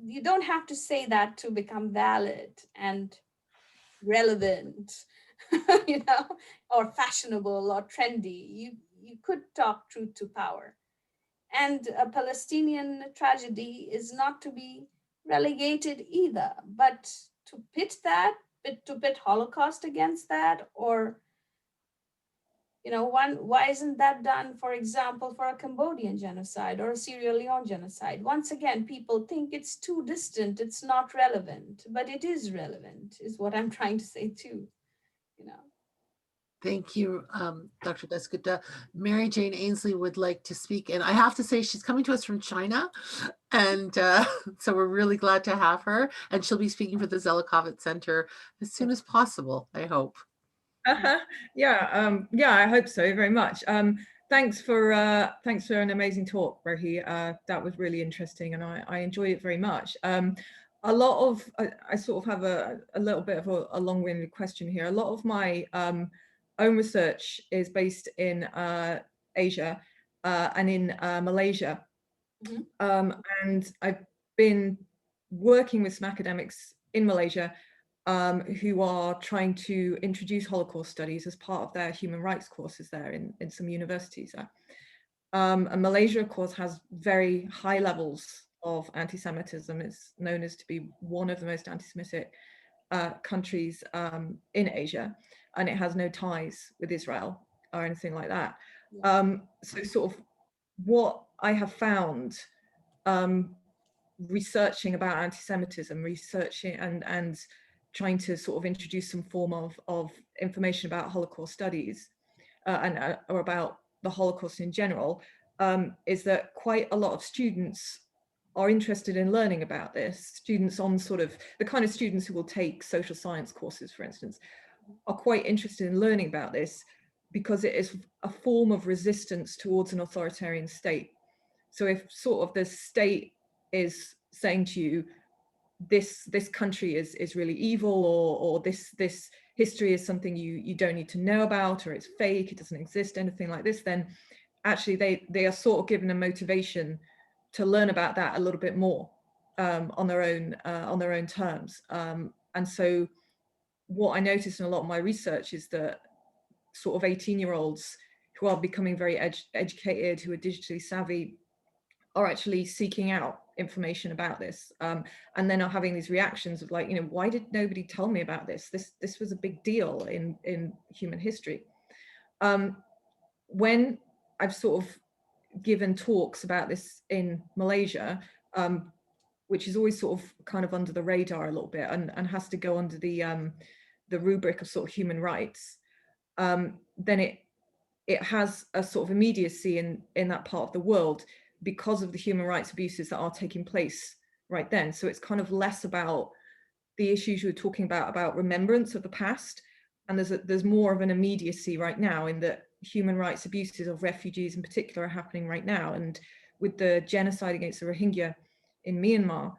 you don't have to say that to become valid and relevant, you know, or fashionable or trendy. You could talk truth to power. And a Palestinian tragedy is not to be relegated either, but to pit that, to pit Holocaust against that, or why isn't that done, for example, for a Cambodian genocide or a Sierra Leone genocide? Once again, people think it's too distant, it's not relevant, but it is relevant, is what I'm trying to say too, you know. Thank you, Dr. Dasgupta. Mary Jane Ainsley would like to speak, and I have to say she's coming to us from China, and so we're really glad to have her, and she'll be speaking for the Zelikovic Center as soon as possible, I hope. Yeah, I hope so very much. Thanks for an amazing talk, Rehee. That was really interesting, and I enjoyed it very much. A lot of I sort of have a little bit of a long-winded question here. A lot of my own research is based in Asia and in Malaysia, and I've been working with some academics in Malaysia who are trying to introduce Holocaust studies as part of their human rights courses there in some universities. And Malaysia, of course, has very high levels of anti-Semitism. It's known as to be one of the most anti-Semitic countries in Asia, and it has no ties with Israel or anything like that. So sort of what I have found researching about anti-Semitism, researching and trying to sort of introduce some form of information about Holocaust studies or about the Holocaust in general, is that quite a lot of students are interested in learning about this. Students on sort of the kind of students who will take social science courses, for instance, are quite interested in learning about this because it is a form of resistance towards an authoritarian state. So if sort of the state is saying to you, this country is really evil, or this history is something you don't need to know about, or it's fake, it doesn't exist, anything like this, then actually they are sort of given a motivation to learn about that a little bit more on their own terms. And so what I noticed in a lot of my research is that sort of 18-year-olds who are becoming very educated, who are digitally savvy, are actually seeking out information about this, and then are having these reactions of like, why did nobody tell me about this? This was a big deal in human history. When I've sort of given talks about this in Malaysia, which is always sort of kind of under the radar a little bit and has to go under the rubric of sort of human rights, then it has a sort of immediacy in that part of the world because of the human rights abuses that are taking place right then. So it's kind of less about the issues you were talking about remembrance of the past, and there's more of an immediacy right now in that human rights abuses of refugees in particular are happening right now. And with the genocide against the Rohingya in Myanmar,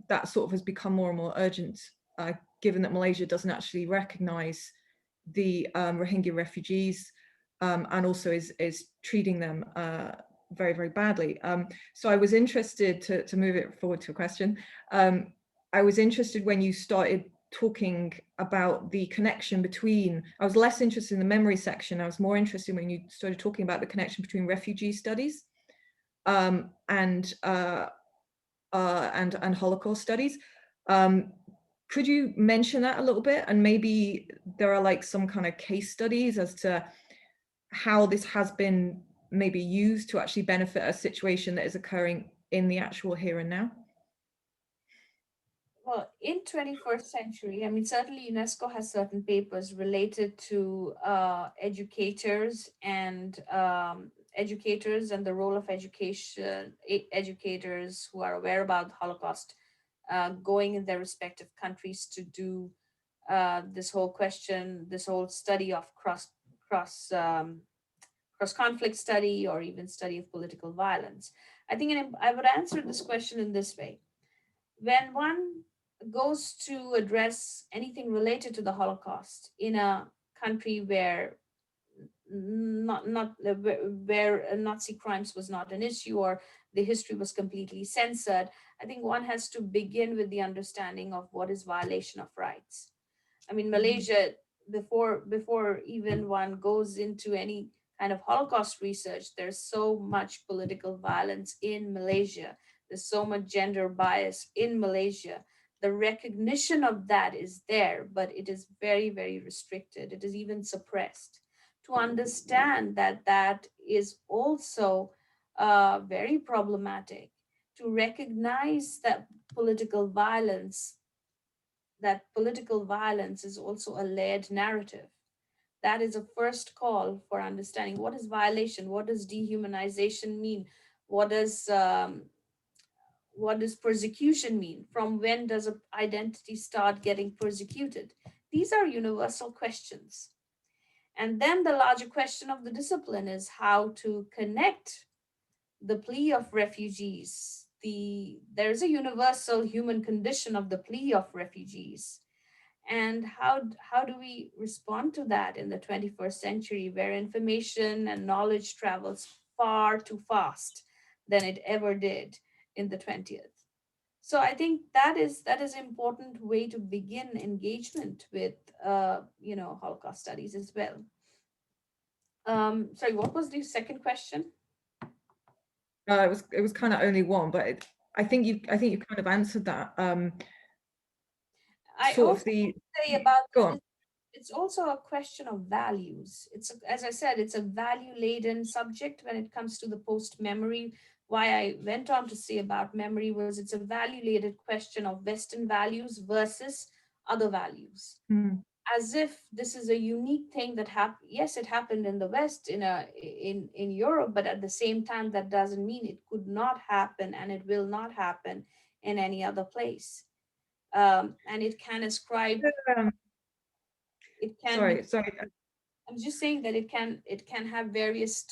that sort of has become more and more urgent, given that Malaysia doesn't actually recognize the Rohingya refugees, and also is treating them very, very badly. So I was interested to move it forward to a question. I was interested when you started talking about the connection between, I was less interested in the memory section. I was more interested when you started talking about the connection between refugee studies and Holocaust studies. Could you mention that a little bit? And maybe there are like some kind of case studies as to how this has been maybe used to actually benefit a situation that is occurring in the actual here and now? Well, in 21st century, I mean, certainly UNESCO has certain papers related to educators and the role of educators who are aware about the Holocaust going in their respective countries to do this whole study of cross-conflict study, or even study of political violence. I think I would answer this question in this way. When one goes to address anything related to the Holocaust in a country where where Nazi crimes was not an issue, or the history was completely censored. I think one has to begin with the understanding of what is violation of rights. I mean, Malaysia, before even one goes into any kind of Holocaust research, there's so much political violence in Malaysia. There's so much gender bias in Malaysia. The recognition of that is there, but it is very, very restricted. It is even suppressed. To understand that that is also very problematic, to recognize that political violence is also a layered narrative. That is a first call for understanding what is violation, what does dehumanization mean, what does persecution mean, from when does an identity start getting persecuted. These are universal questions. And then the larger question of the discipline is how to connect the plea of refugees. There's a universal human condition of the plea of refugees. And how do we respond to that in the 21st century, where information and knowledge travels far too fast than it ever did in the 20th? So I think that is an important way to begin engagement with Holocaust studies as well. Sorry, what was the second question? It was kind of only one, but I think you kind of answered that. I Sort also of the say about go on. it's also a question of values. As I said, it's a value-laden subject when it comes to the post-memory. Why I went on to say about memory was it's a value-laden question of Western values versus other values. As if this is a unique thing that happened. Yes, it happened in the West, in Europe, but at the same time, that doesn't mean it could not happen, and it will not happen in any other place. And it can ascribe. It can. Sorry. I'm just saying that it can have various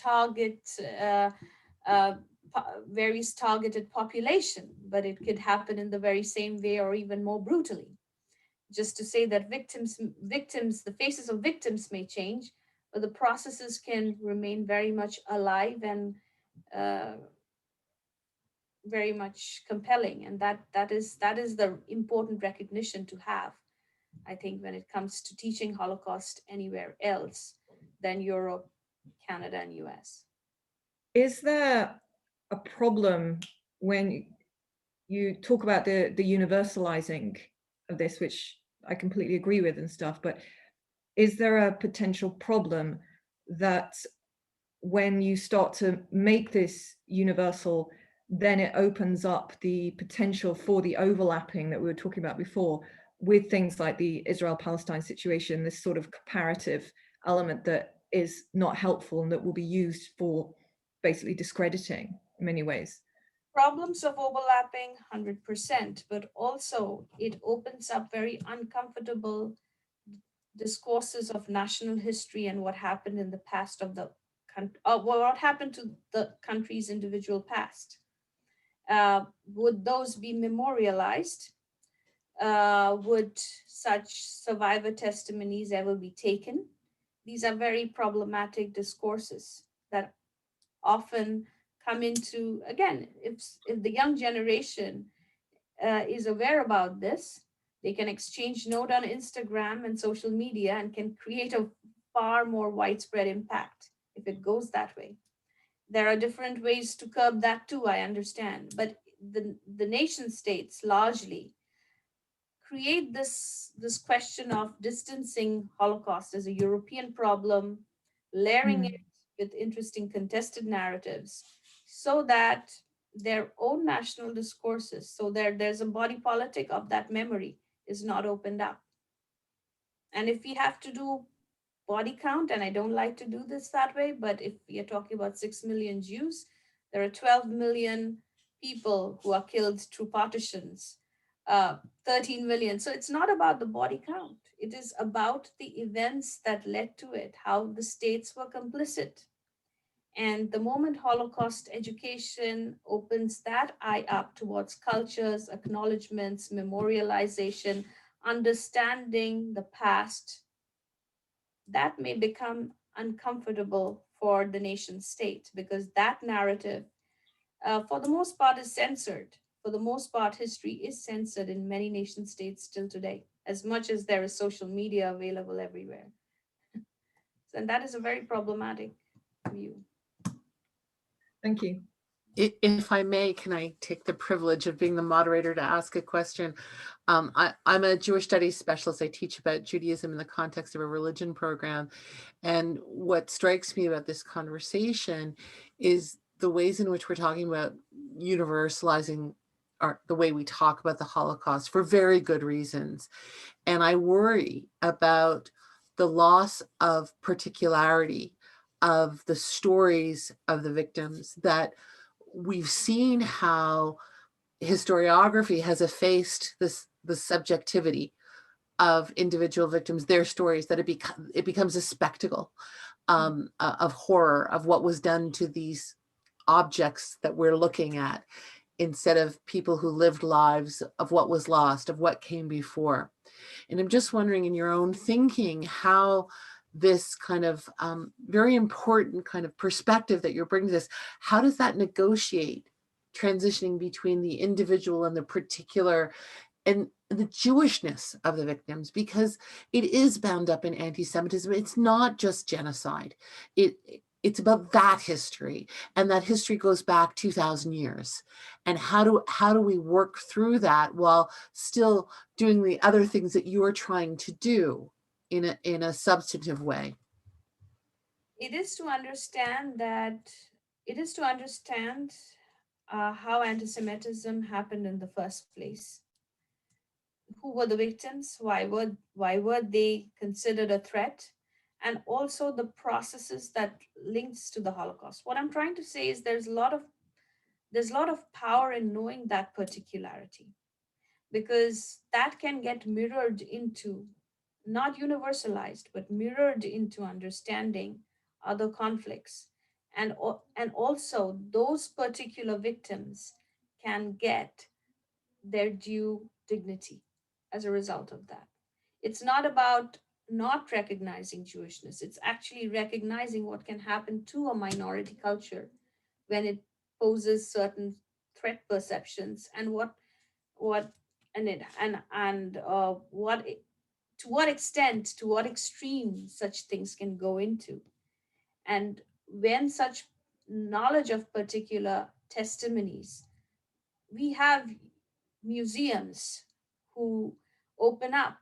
various targeted population, but it could happen in the very same way or even more brutally. Just to say that the faces of victims may change, but the processes can remain very much alive and very much compelling. And that is the important recognition to have, I think, when it comes to teaching Holocaust anywhere else than Europe, Canada, and US. Is there a problem when you talk about the universalizing of this, which I completely agree with and stuff, but is there a potential problem that when you start to make this universal, then it opens up the potential for the overlapping that we were talking about before with things like the Israel-Palestine situation, this sort of comparative element that is not helpful and that will be used for basically discrediting in many ways? Problems of overlapping 100%, but also it opens up very uncomfortable discourses of national history and what happened in the past of the country, what happened to the country's individual past. Would those be memorialized? Would such survivor testimonies ever be taken? These are very problematic discourses that often come into, again, if the young generation is aware about this, they can exchange note on Instagram and social media and can create a far more widespread impact if it goes that way. There are different ways to curb that too, I understand, but the nation states largely create this question of distancing Holocaust as a European problem, layering it with interesting contested narratives, so that their own national discourses, so there's a body politic of that memory is not opened up. And if we have to do body count, and I don't like to do this that way, but if we are talking about 6 million Jews, there are 12 million people who are killed through partitions, 13 million. So it's not about the body count. It is about the events that led to it, how the states were complicit. And the moment Holocaust education opens that eye up towards cultures, acknowledgements, memorialization, understanding the past, that may become uncomfortable for the nation state, because that narrative, for the most part, is censored. For the most part, history is censored in many nation states still today, as much as there is social media available everywhere. And that is a very problematic view. Thank you. If I may, can I take the privilege of being the moderator to ask a question? I'm a Jewish studies specialist. I teach about Judaism in the context of a religion program. And what strikes me about this conversation is the ways in which we're talking about universalizing the way we talk about the Holocaust for very good reasons. And I worry about the loss of particularity of the stories of the victims, that we've seen how historiography has effaced the subjectivity of individual victims, their stories, that it becomes a spectacle of horror of what was done to these objects that we're looking at, instead of people who lived lives of what was lost, of what came before. And I'm just wondering, in your own thinking, how this kind of very important kind of perspective that you're bringing to this, how does that negotiate transitioning between the individual and the particular, and the Jewishness of the victims, because it is bound up in anti-Semitism. It's not just genocide. It's about that history, and that history goes back 2,000 years. And how do we work through that while still doing the other things that you're trying to do in a substantive way? It is to understand that, it is to understand how anti-Semitism happened in the first place. Who were the victims? Why were they considered a threat? And also the processes that links to the Holocaust. What I'm trying to say is there's a lot of power in knowing that particularity, because that can get mirrored into, not universalized, but mirrored into understanding other conflicts. And also those particular victims can get their due dignity as a result of that. It's not about not recognizing Jewishness, it's actually recognizing what can happen to a minority culture when it poses certain threat perceptions, and what and it and what it, to what extent, to what extreme such things can go into. And when such knowledge of particular testimonies, we have museums who open up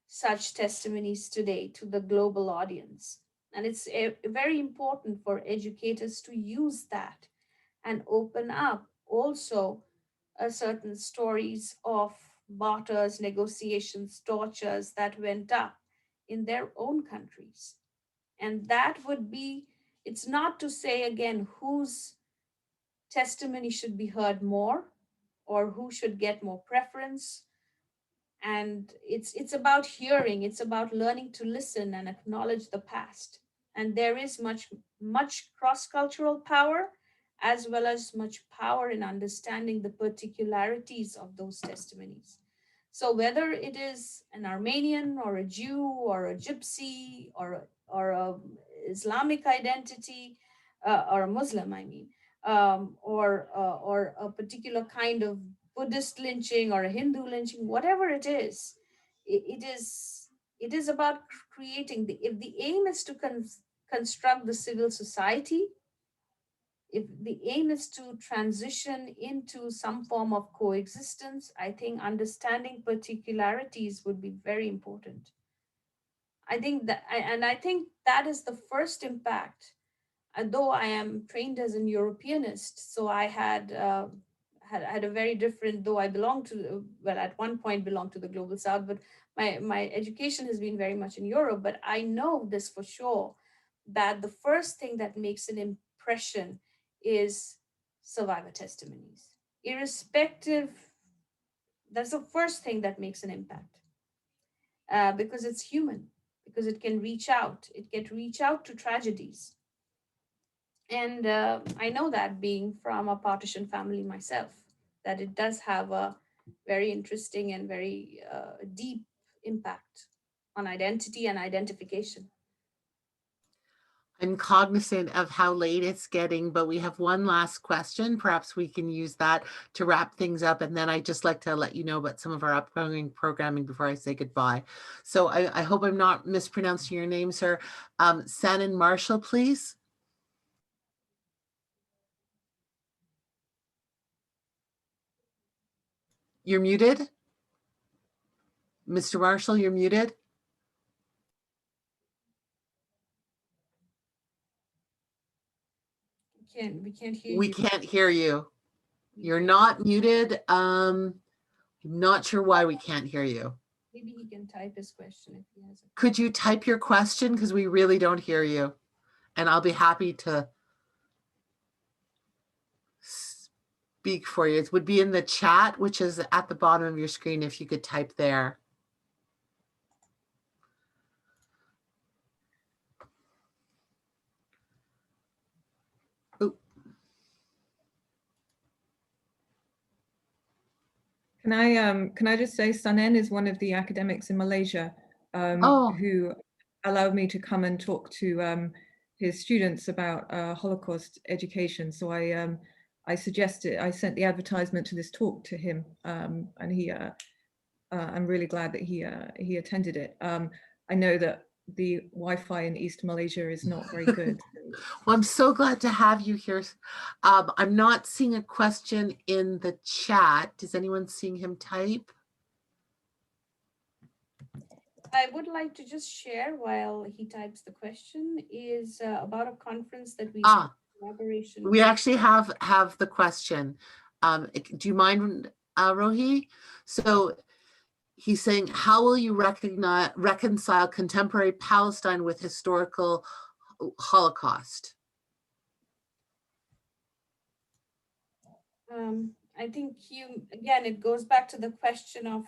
such testimonies today to the global audience. And it's very important for educators to use that and open up also certain stories of barters, negotiations, tortures that went up in their own countries. And that would be, it's not to say again whose testimony should be heard more or who should get more preference. And it's about hearing, it's about learning to listen and acknowledge the past. And there is much cross-cultural power, as well as much power in understanding the particularities of those testimonies. So whether it is an Armenian or a Jew or a Gypsy or a Islamic identity, or a Muslim, I mean, or a particular kind of Buddhist lynching or a Hindu lynching, whatever it is, it is about creating the, if the aim is to construct the civil society, if the aim is to transition into some form of coexistence, I think understanding particularities would be very important. I think that is the first impact. Though I am trained as an Europeanist, so I had a very different. Though I belong to, well, at one point belonged to the global South, but my education has been very much in Europe. But I know this for sure, that the first thing that makes an impression is survivor testimonies. Irrespective, that's the first thing that makes an impact, because it's human, because it can reach out. It can reach out to tragedies. And I know that, being from a partition family myself, that it does have a very interesting and very deep impact on identity and identification. I'm cognizant of how late it's getting, but we have one last question. Perhaps we can use that to wrap things up. And then I'd just like to let you know about some of our upcoming programming before I say goodbye. So I hope I'm not mispronouncing your name, sir. Sanan Marshall, please. You're muted. Mr. Marshall, you're muted. We can't hear We you. can't hear you. You're not muted. I'm not sure why we can't hear you. Maybe he can type his question if he has it. Could you type your question? Because we really don't hear you. And I'll be happy to speak for you. It would be in the chat, which is at the bottom of your screen, if you could type there. Can I just say Sanen is one of the academics in Malaysia Oh. who allowed me to come and talk to his students about Holocaust education. So I suggested, I sent the advertisement to this talk to him, and I'm really glad that he attended it. I know that the Wi-Fi in East Malaysia is not very good. Well, I'm so glad to have you here. I'm not seeing a question in the chat. Is anyone seeing him type? I would like to just share while he types the question is about a conference that we have collaboration. We actually have the question. Do you mind, Rehee? So he's saying, how will you reconcile contemporary Palestine with historical Holocaust? I think again, it goes back to the question of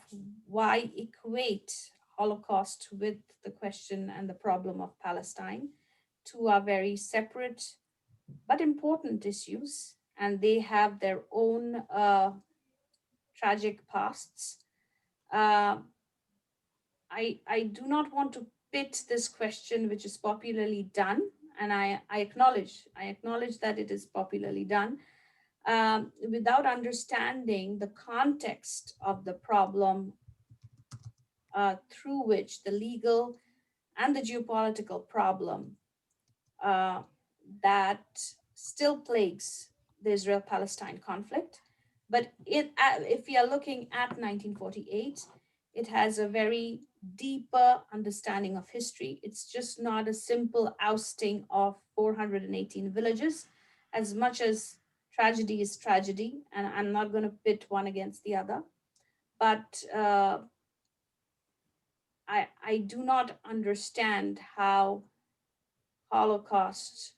why equate Holocaust with the question and the problem of Palestine. Two are very separate but important issues, and they have their own tragic pasts. I do not want to pit this question, which is popularly done, and I acknowledge that it is popularly done, without understanding the context of the problem through which the legal and the geopolitical problem that still plagues the Israel-Palestine conflict. But if we are looking at 1948, it has a very deeper understanding of history. It's just not a simple ousting of 418 villages, as much as tragedy is tragedy, and I'm not going to pit one against the other. But I do not understand how Holocaust,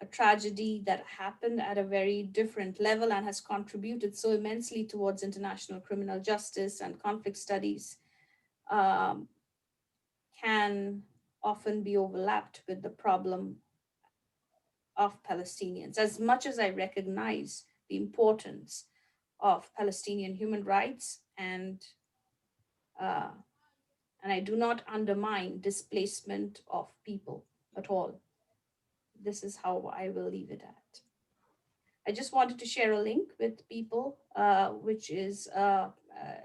a tragedy that happened at a very different level and has contributed so immensely towards international criminal justice and conflict studies, can often be overlapped with the problem of Palestinians. As much as I recognize the importance of Palestinian human rights, and I do not undermine displacement of people at all. This is how I will leave it at. I just wanted to share a link with people, which is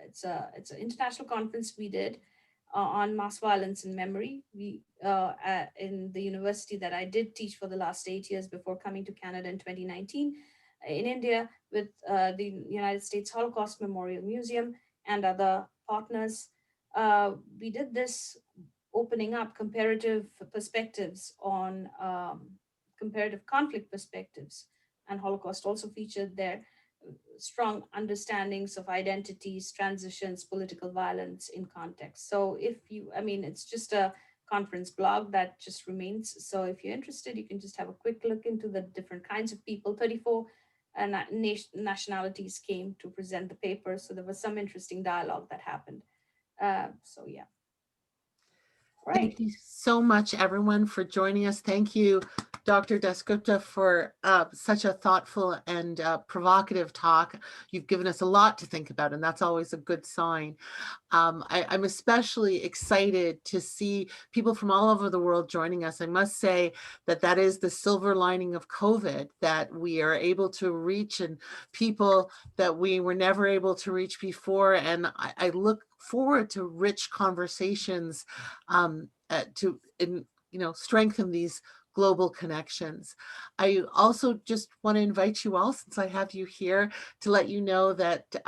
it's an international conference we did on mass violence and memory. We in the university that I did teach for the last 8 years before coming to Canada in 2019, in India with the United States Holocaust Memorial Museum and other partners. We did this opening up comparative perspectives on comparative conflict perspectives, and Holocaust also featured there. Strong understandings of identities, transitions, political violence in context. So if you, it's just a conference blog that just remains. So if you're interested, you can just have a quick look into the different kinds of people. 34 nationalities came to present the paper. So there was some interesting dialogue that happened. So yeah. Right. Thank you so much, everyone, for joining us. Thank you, Dr. Dasgupta, for such a thoughtful and provocative talk. You've given us a lot to think about, and that's always a good sign. I'm especially excited to see people from all over the world joining us. I must say that that is the silver lining of COVID, that we are able to reach and people that we were never able to reach before. And I look forward to rich conversations to strengthen these global connections. I also just want to invite you all, since I have you here, to let you know that the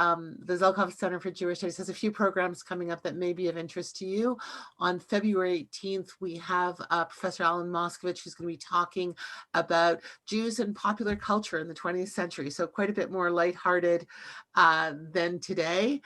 Zelkov Center for Jewish Studies has a few programs coming up that may be of interest to you. On February 18th, we have Professor Alan Moskovich, who's going to be talking about Jews and popular culture in the 20th century. So quite a bit more lighthearted than today.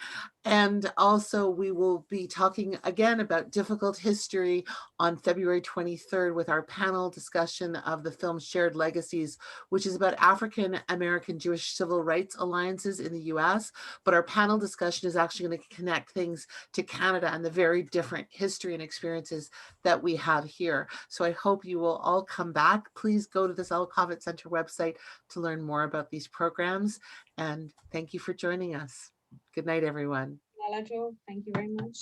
And also we will be talking again about difficult history on February 23rd with our panel discussion of the film Shared Legacies, which is about African American Jewish civil rights alliances in the US. But our panel discussion is actually going to connect things to Canada and the very different history and experiences that we have here. So I hope you will all come back. Please go to the Zelkov Center website to learn more about these programs. And thank you for joining us. Good night, everyone. Lalajo, thank you very much.